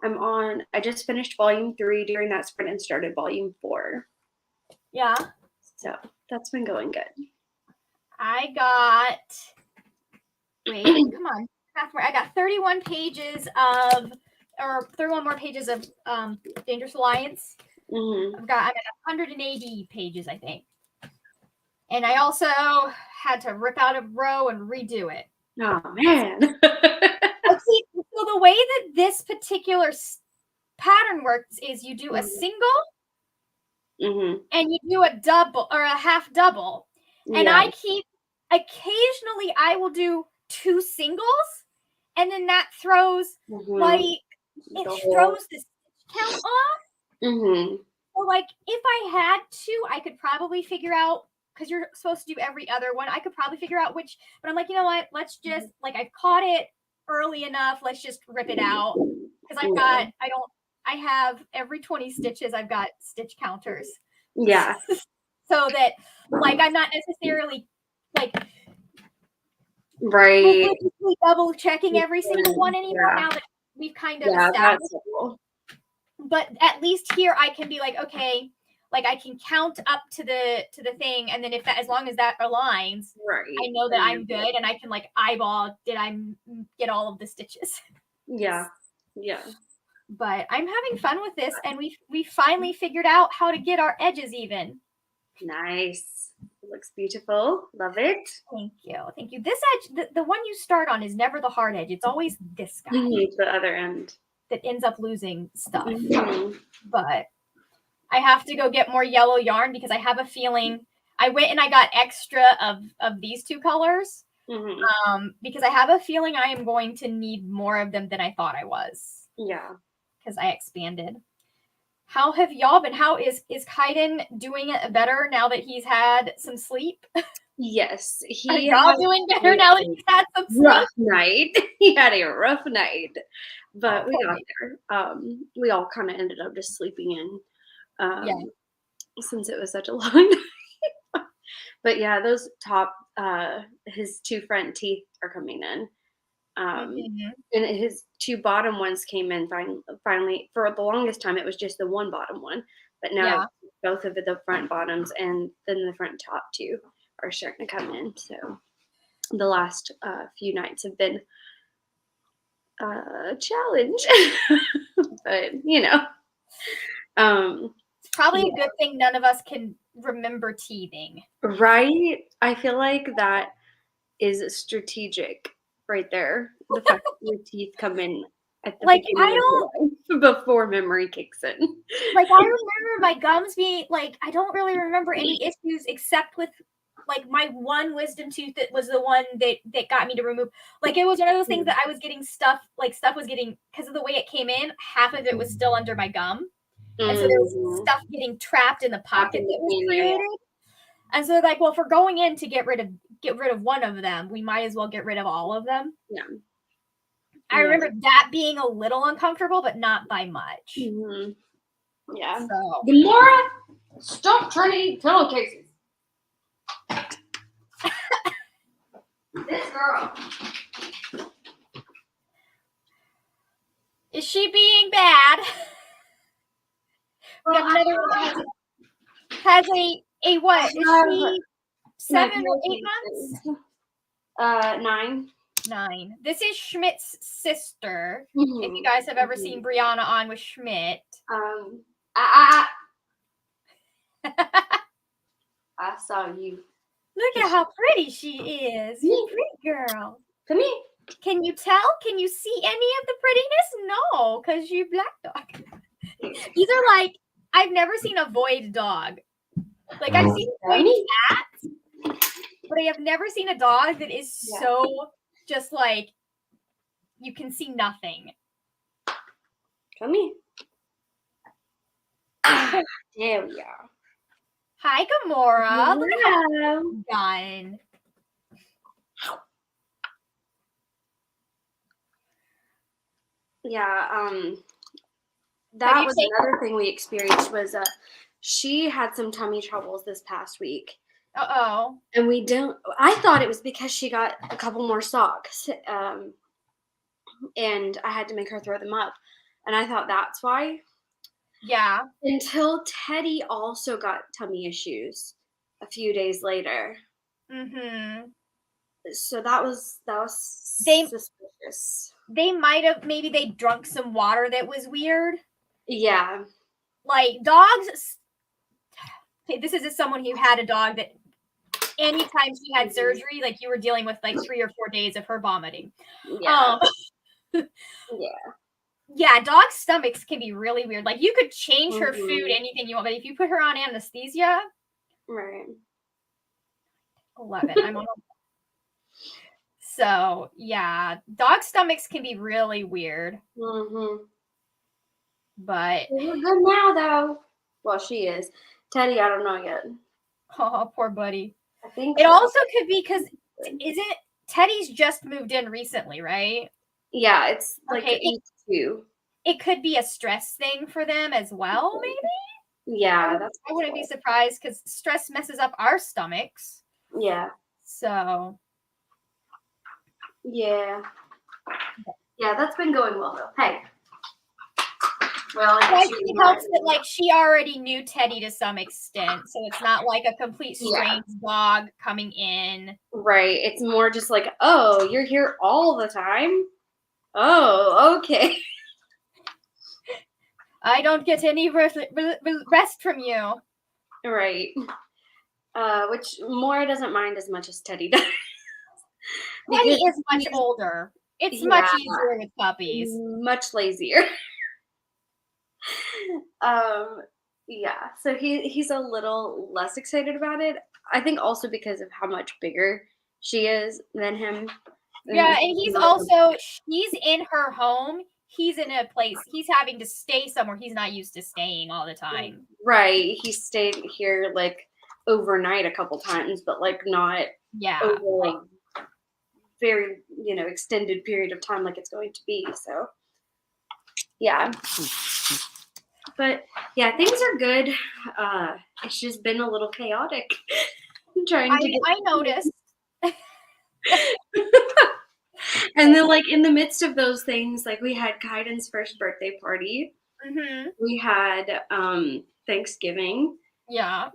[SPEAKER 4] I just finished volume 3 during that sprint and started volume 4.
[SPEAKER 1] Yeah.
[SPEAKER 4] So that's been going good.
[SPEAKER 1] Wait, come on. I got 31 pages of, or 31 more pages of Dangerous Alliance.
[SPEAKER 4] Mm-hmm.
[SPEAKER 1] I'm at 180 pages, I think. And I also had to rip out a row and redo it.
[SPEAKER 4] Oh, man.
[SPEAKER 1] So the way that this particular pattern works is you do a single and you do a double or a half double. And occasionally I will do 2 singles and then that throws throws the count off. So like if I had to, I could probably figure out, because you're supposed to do every other one, I could probably figure out which, but I'm like, you know what, let's just, like, I've caught it early enough, let's just rip it out. Because I have every 20 stitches, I've got stitch counters.
[SPEAKER 4] Yeah.
[SPEAKER 1] So that, like, I'm not necessarily, like,
[SPEAKER 4] right,
[SPEAKER 1] double checking every single one anymore now that we've kind of established.
[SPEAKER 4] Cool.
[SPEAKER 1] But at least here I can be like, okay, like I can count up to the thing, and then if that, as long as that aligns, I know that I'm good, and I can like eyeball, did I get all of the stitches?
[SPEAKER 4] Yeah.
[SPEAKER 1] But I'm having fun with this, and we finally figured out how to get our edges even.
[SPEAKER 4] Nice. It looks beautiful. Love it.
[SPEAKER 1] Thank you. This edge, the one you start on, is never the hard edge. It's always this guy.
[SPEAKER 4] The other end
[SPEAKER 1] that ends up losing stuff. But I have to go get more yellow yarn because I have a feeling I went and I got extra of these 2 colors because I have a feeling I am going to need more of them than I thought I was.
[SPEAKER 4] Yeah.
[SPEAKER 1] Because I expanded. How have y'all been? How is Kaiden doing it better now that he's had some sleep?
[SPEAKER 4] Yes.
[SPEAKER 1] Are y'all doing better now that he's had some sleep?
[SPEAKER 4] Rough night. He had a rough night. But we got there. We all kind of ended up just sleeping in since it was such a long night. But yeah, those top, his 2 front teeth are coming in. And his 2 bottom ones came in finally. For the longest time, it was just the one bottom one. But now both of the front bottoms and then the front top 2 are starting to come in. So the last few nights have been challenge. But
[SPEAKER 1] it's probably a good thing none of us can remember teething,
[SPEAKER 4] right? I feel like that is strategic right there. The fact that your teeth come in at the beginning before memory kicks in.
[SPEAKER 1] Like I remember my gums being like, I don't really remember any issues except with like my one wisdom tooth that was the one that got me to remove. Like it was one of those things that I was getting stuff was getting, because of the way it came in, half of it was still under my gum. And so there was stuff getting trapped in the pocket that was created. And so like, well, if we're going in to get rid of one of them, we might as well get rid of all of them.
[SPEAKER 4] Yeah.
[SPEAKER 1] I remember that being a little uncomfortable, but not by much.
[SPEAKER 4] Mm-hmm. Yeah.
[SPEAKER 1] So
[SPEAKER 4] Gamora, stop trying to eat pillowcases. This girl.
[SPEAKER 1] is she being bad? We have
[SPEAKER 4] Well,
[SPEAKER 1] another one that has a what? Is she 7 or 8 months?
[SPEAKER 4] 9.
[SPEAKER 1] 9. This is Schmidt's sister. If you guys have ever seen Brianna on with Schmidt.
[SPEAKER 4] I saw you.
[SPEAKER 1] Look at how pretty she is. You're a pretty girl.
[SPEAKER 4] Come here.
[SPEAKER 1] Can you tell? Can you see any of the prettiness? No, because you black dog. These are like, I've never seen a void dog. Like, I've seen void cats, but I have never seen a dog that is so just like, you can see nothing.
[SPEAKER 4] Come here. There we are.
[SPEAKER 1] Hi, Gamora. Look at how
[SPEAKER 4] Hello.
[SPEAKER 1] done.
[SPEAKER 4] Yeah, that was another thing we experienced was she had some tummy troubles this past week.
[SPEAKER 1] Uh-oh.
[SPEAKER 4] And I thought it was because she got a couple more socks. And I had to make her throw them up. And I thought that's why.
[SPEAKER 1] Yeah.
[SPEAKER 4] Until Teddy also got tummy issues a few days later.
[SPEAKER 1] Mm-hmm.
[SPEAKER 4] So that was suspicious.
[SPEAKER 1] They might have, maybe they drunk some water that was weird.
[SPEAKER 4] Yeah.
[SPEAKER 1] Like dogs, this is as someone who had a dog that anytime she had surgery, like you were dealing with like 3 or 4 days of her vomiting.
[SPEAKER 4] Yeah.
[SPEAKER 1] Yeah, dogs' stomachs can be really weird. Like you could change her food, anything you want, but if you put her on anesthesia,
[SPEAKER 4] right.
[SPEAKER 1] 11. I'm on. So yeah, dog stomachs can be really weird.
[SPEAKER 4] Mm-hmm.
[SPEAKER 1] But
[SPEAKER 4] we're good now, though. Well, she is. Teddy, I don't know yet.
[SPEAKER 1] Oh, poor buddy.
[SPEAKER 4] I think
[SPEAKER 1] it also could be because isn't Teddy's just moved in recently, right?
[SPEAKER 4] Yeah, it's like
[SPEAKER 1] okay,
[SPEAKER 4] 2.
[SPEAKER 1] It could be a stress thing for them as well, maybe.
[SPEAKER 4] Yeah,
[SPEAKER 1] I wouldn't be surprised because stress messes up our stomachs.
[SPEAKER 4] Yeah.
[SPEAKER 1] So.
[SPEAKER 4] Yeah. Yeah, that's been going well though. Hey. Well,
[SPEAKER 1] I think it helps that like she already knew Teddy to some extent, so it's not like a complete strange dog coming in.
[SPEAKER 4] Right. It's more just like, oh, you're here all the time. Oh, okay.
[SPEAKER 1] I don't get any rest from you.
[SPEAKER 4] Right. Which Mora doesn't mind as much as Teddy does.
[SPEAKER 1] Teddy is much older. It's much easier with puppies.
[SPEAKER 4] Much lazier. Yeah. So he's a little less excited about it. I think also because of how much bigger she is than him.
[SPEAKER 1] Yeah, and she's in her home. He's in a place, he's having to stay somewhere he's not used to staying all the time.
[SPEAKER 4] Right. He stayed here like overnight a couple times, but like not over like very, extended period of time like it's going to be. So yeah. But yeah, things are good. It's just been a little chaotic.
[SPEAKER 1] I noticed.
[SPEAKER 4] And then like in the midst of those things, like we had Kaiden's first birthday party.
[SPEAKER 1] Mm-hmm.
[SPEAKER 4] We had Thanksgiving.
[SPEAKER 1] Yeah.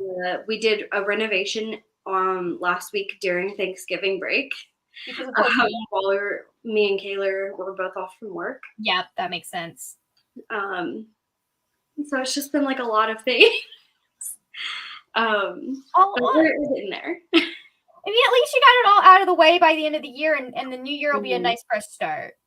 [SPEAKER 4] We did a renovation last week during Thanksgiving break. While me and Kayla were both off from work.
[SPEAKER 1] Yeah, that makes sense.
[SPEAKER 4] So it's just been like a lot of things. We're in there.
[SPEAKER 1] I mean, at least you got it all out of the way by the end of the year, and the new year will be a nice fresh start.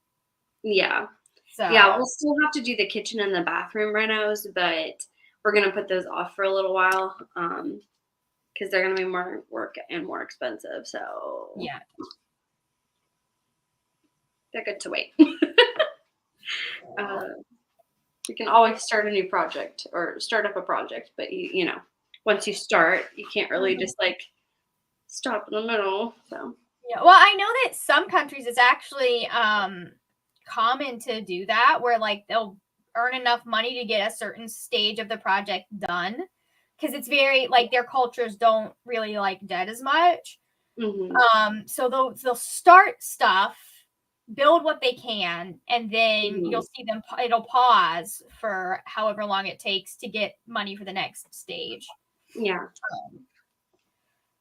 [SPEAKER 4] Yeah.
[SPEAKER 1] So
[SPEAKER 4] yeah, we'll still have to do the kitchen and the bathroom renos, but we're gonna put those off for a little while, because they're gonna be more work and more expensive. So
[SPEAKER 1] yeah,
[SPEAKER 4] they're good to wait. You can always start a new project or start up a project, but you know, once you start, you can't really just like stop in the middle. So
[SPEAKER 1] yeah, well, I know that some countries it's actually common to do that, where like they'll earn enough money to get a certain stage of the project done, because it's very like their cultures don't really like debt as much. So they'll start stuff, build what they can, and then you'll see them, it'll pause for however long it takes to get money for the next stage.
[SPEAKER 4] Yeah.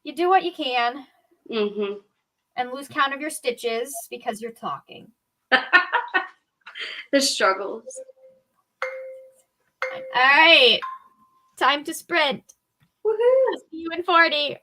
[SPEAKER 1] You do what you can
[SPEAKER 4] Mm-hmm.
[SPEAKER 1] and lose count of your stitches because you're talking.
[SPEAKER 4] The struggles.
[SPEAKER 1] All right, time to sprint.
[SPEAKER 4] Woohoo!
[SPEAKER 1] See you in 40.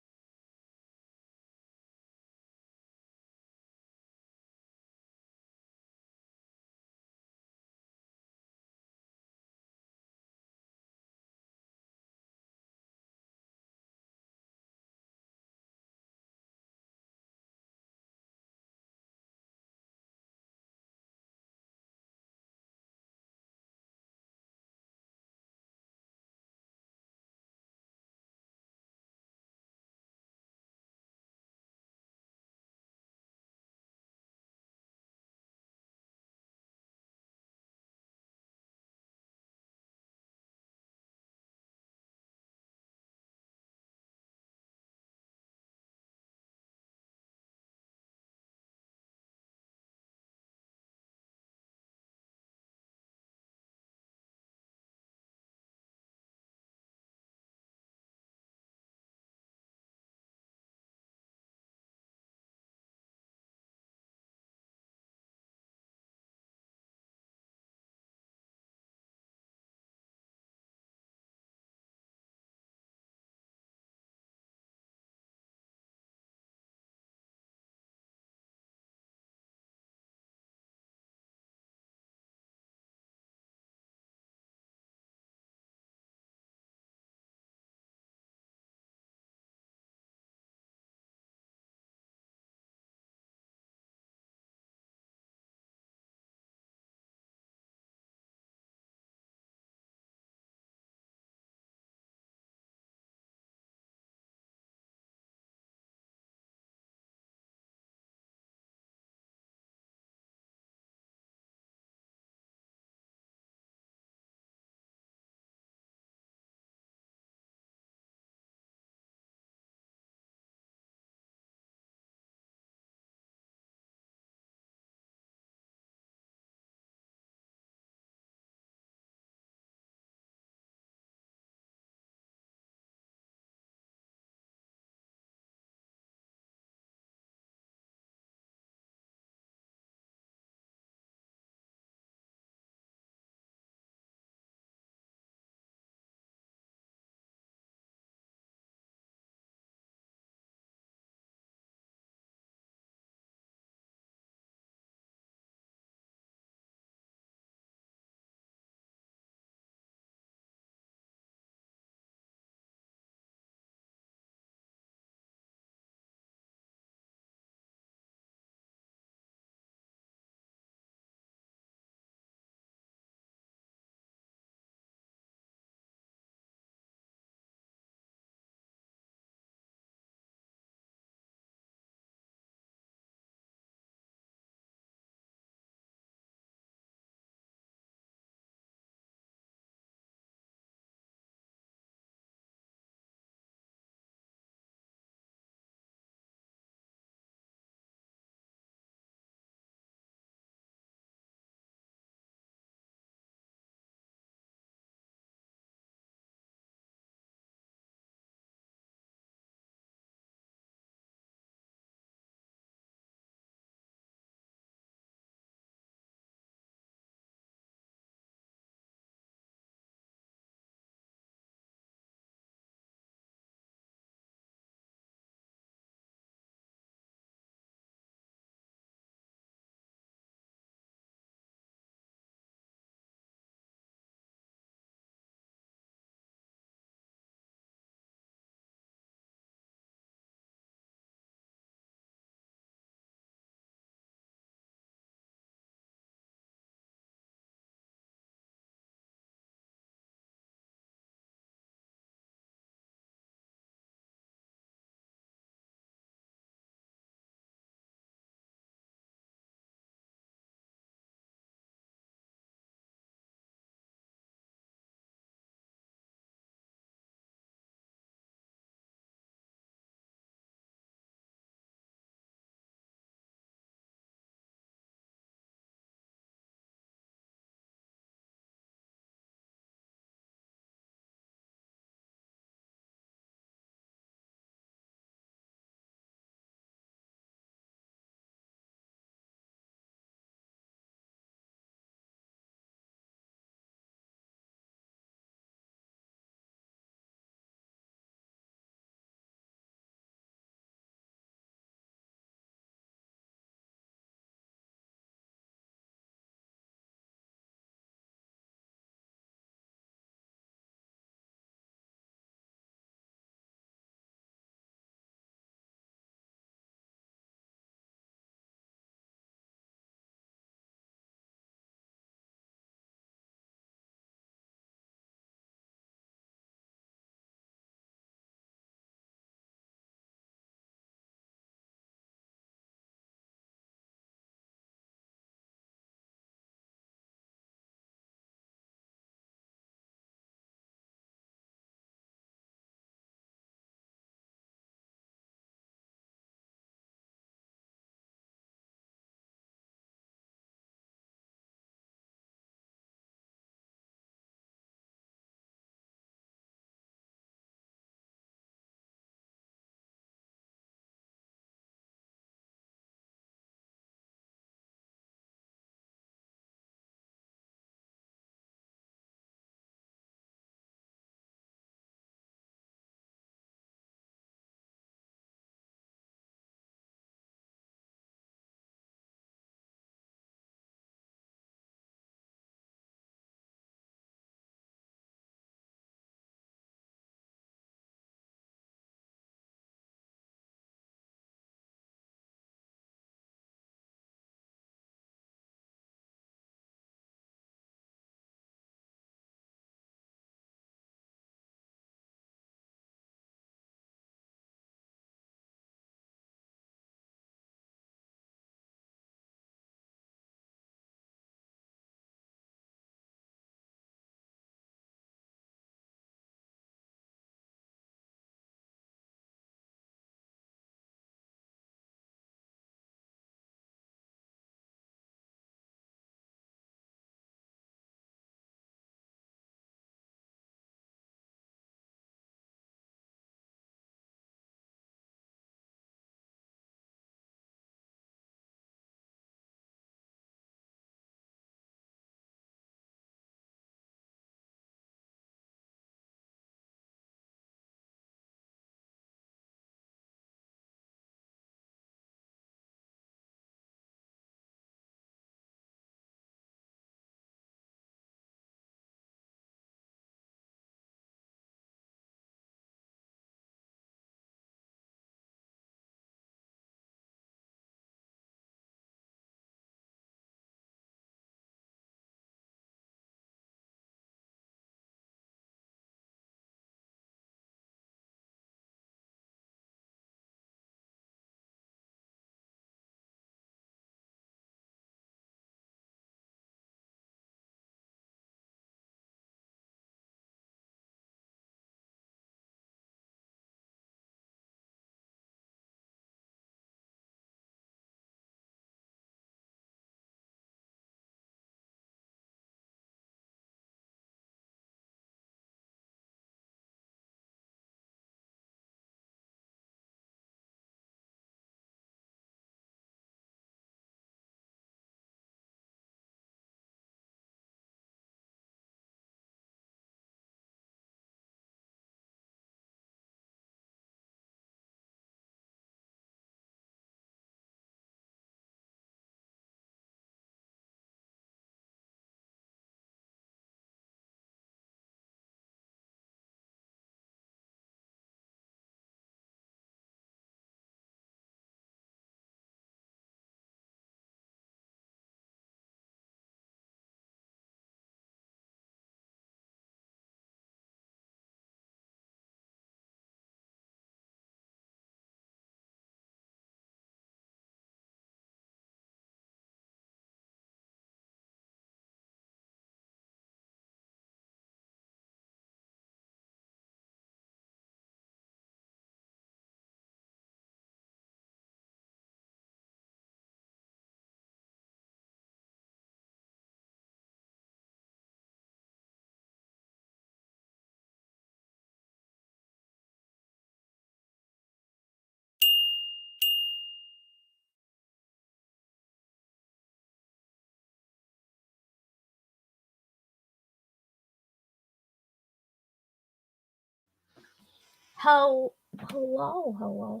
[SPEAKER 1] Hello.
[SPEAKER 4] Hello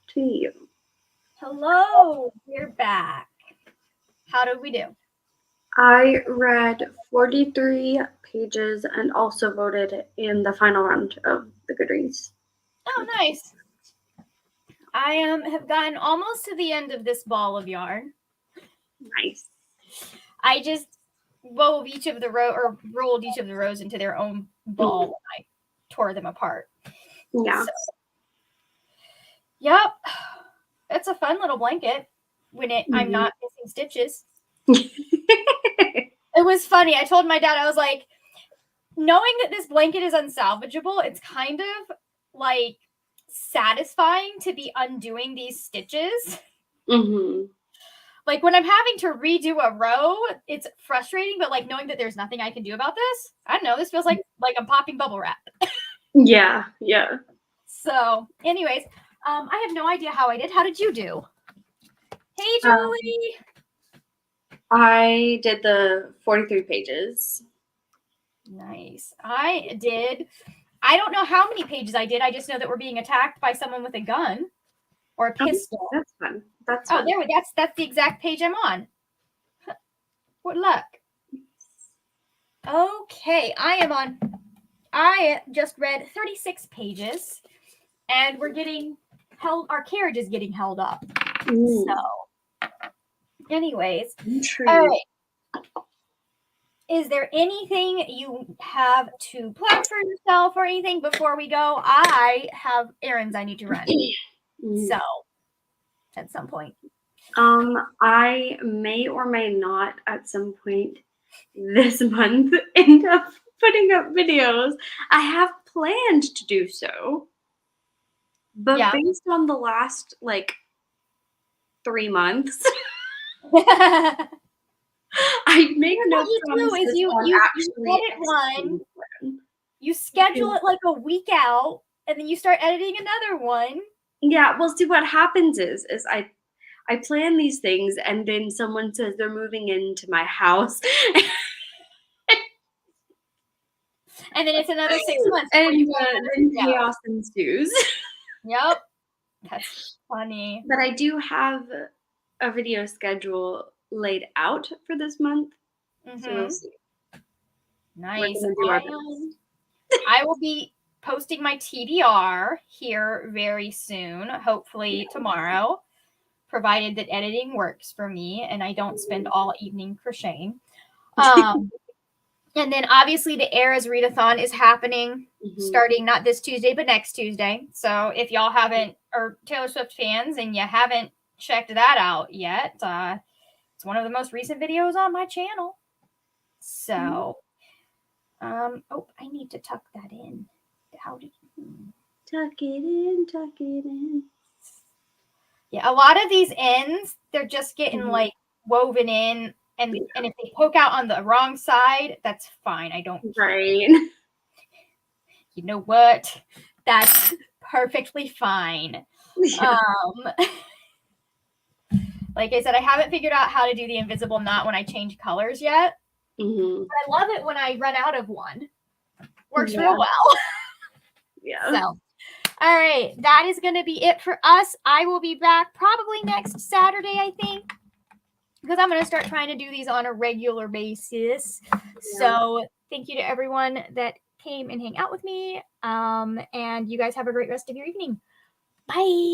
[SPEAKER 4] to you.
[SPEAKER 1] Hello. We're back. How did we do?
[SPEAKER 4] I read 43 pages and also voted in the final round of the Goodreads.
[SPEAKER 1] Oh, nice. I have gotten almost to the end of this ball of yarn.
[SPEAKER 4] Nice.
[SPEAKER 1] I just rolled each of the rows into their own ball when I tore them apart.
[SPEAKER 4] Yeah.
[SPEAKER 1] So, yep. It's a fun little blanket when I'm not missing stitches. It was funny. I told my dad, I was like, knowing that this blanket is unsalvageable, it's kind of like satisfying to be undoing these stitches.
[SPEAKER 4] Mm-hmm.
[SPEAKER 1] Like when I'm having to redo a row, it's frustrating, but like knowing that there's nothing I can do about this, I don't know, this feels like I'm popping bubble wrap.
[SPEAKER 4] Yeah.
[SPEAKER 1] So anyways, I have no idea how I did. How did you do? Hey, Julie.
[SPEAKER 4] I did the 43 pages.
[SPEAKER 1] Nice. I don't know how many pages I did. I just know that we're being attacked by someone with a gun or a pistol.
[SPEAKER 4] That's fun. That's
[SPEAKER 1] Oh,
[SPEAKER 4] fun.
[SPEAKER 1] there we go. That's the exact page I'm on. What luck. Okay, I just read 36 pages and we're getting held, our carriage is getting held up. So, anyways, all right. Is there anything you have to plug for yourself or anything before we go? I have errands I need to run. So, at some point.
[SPEAKER 4] I may or may not at some point this month end up putting up videos. I have planned to do so. But based on the last 3 months, I make no promises on actually
[SPEAKER 1] one. You schedule it like a week out, and then you start editing another one.
[SPEAKER 4] Yeah, well, see, what happens is I plan these things, and then someone says they're moving into my house.
[SPEAKER 1] And then it's another 6 months.
[SPEAKER 4] And then chaos ensues.
[SPEAKER 1] Yep. That's funny.
[SPEAKER 4] But I do have a video schedule laid out for this month. So we'll see.
[SPEAKER 1] Nice. I will be posting my TBR here very soon, hopefully tomorrow, provided that editing works for me and I don't spend all evening crocheting. And then obviously the Eras Readathon is happening starting not this Tuesday, but next Tuesday. So if y'all haven't, or Taylor Swift fans, and you haven't checked that out yet, it's one of the most recent videos on my channel. So, oh, I need to tuck that in. How did
[SPEAKER 4] tuck it in?
[SPEAKER 1] Yeah, a lot of these ends, they're just getting like woven in. And if they poke out on the wrong side, that's fine. I don't care. You know what? That's perfectly fine. Like I said, I haven't figured out how to do the invisible knot when I change colors yet. But I love it when I run out of one. Works real well. So, all right. That is going to be it for us. I will be back probably next Saturday, I think, because I'm going to start trying to do these on a regular basis. So thank you to everyone that came and hang out with me. And you guys have a great rest of your evening. Bye.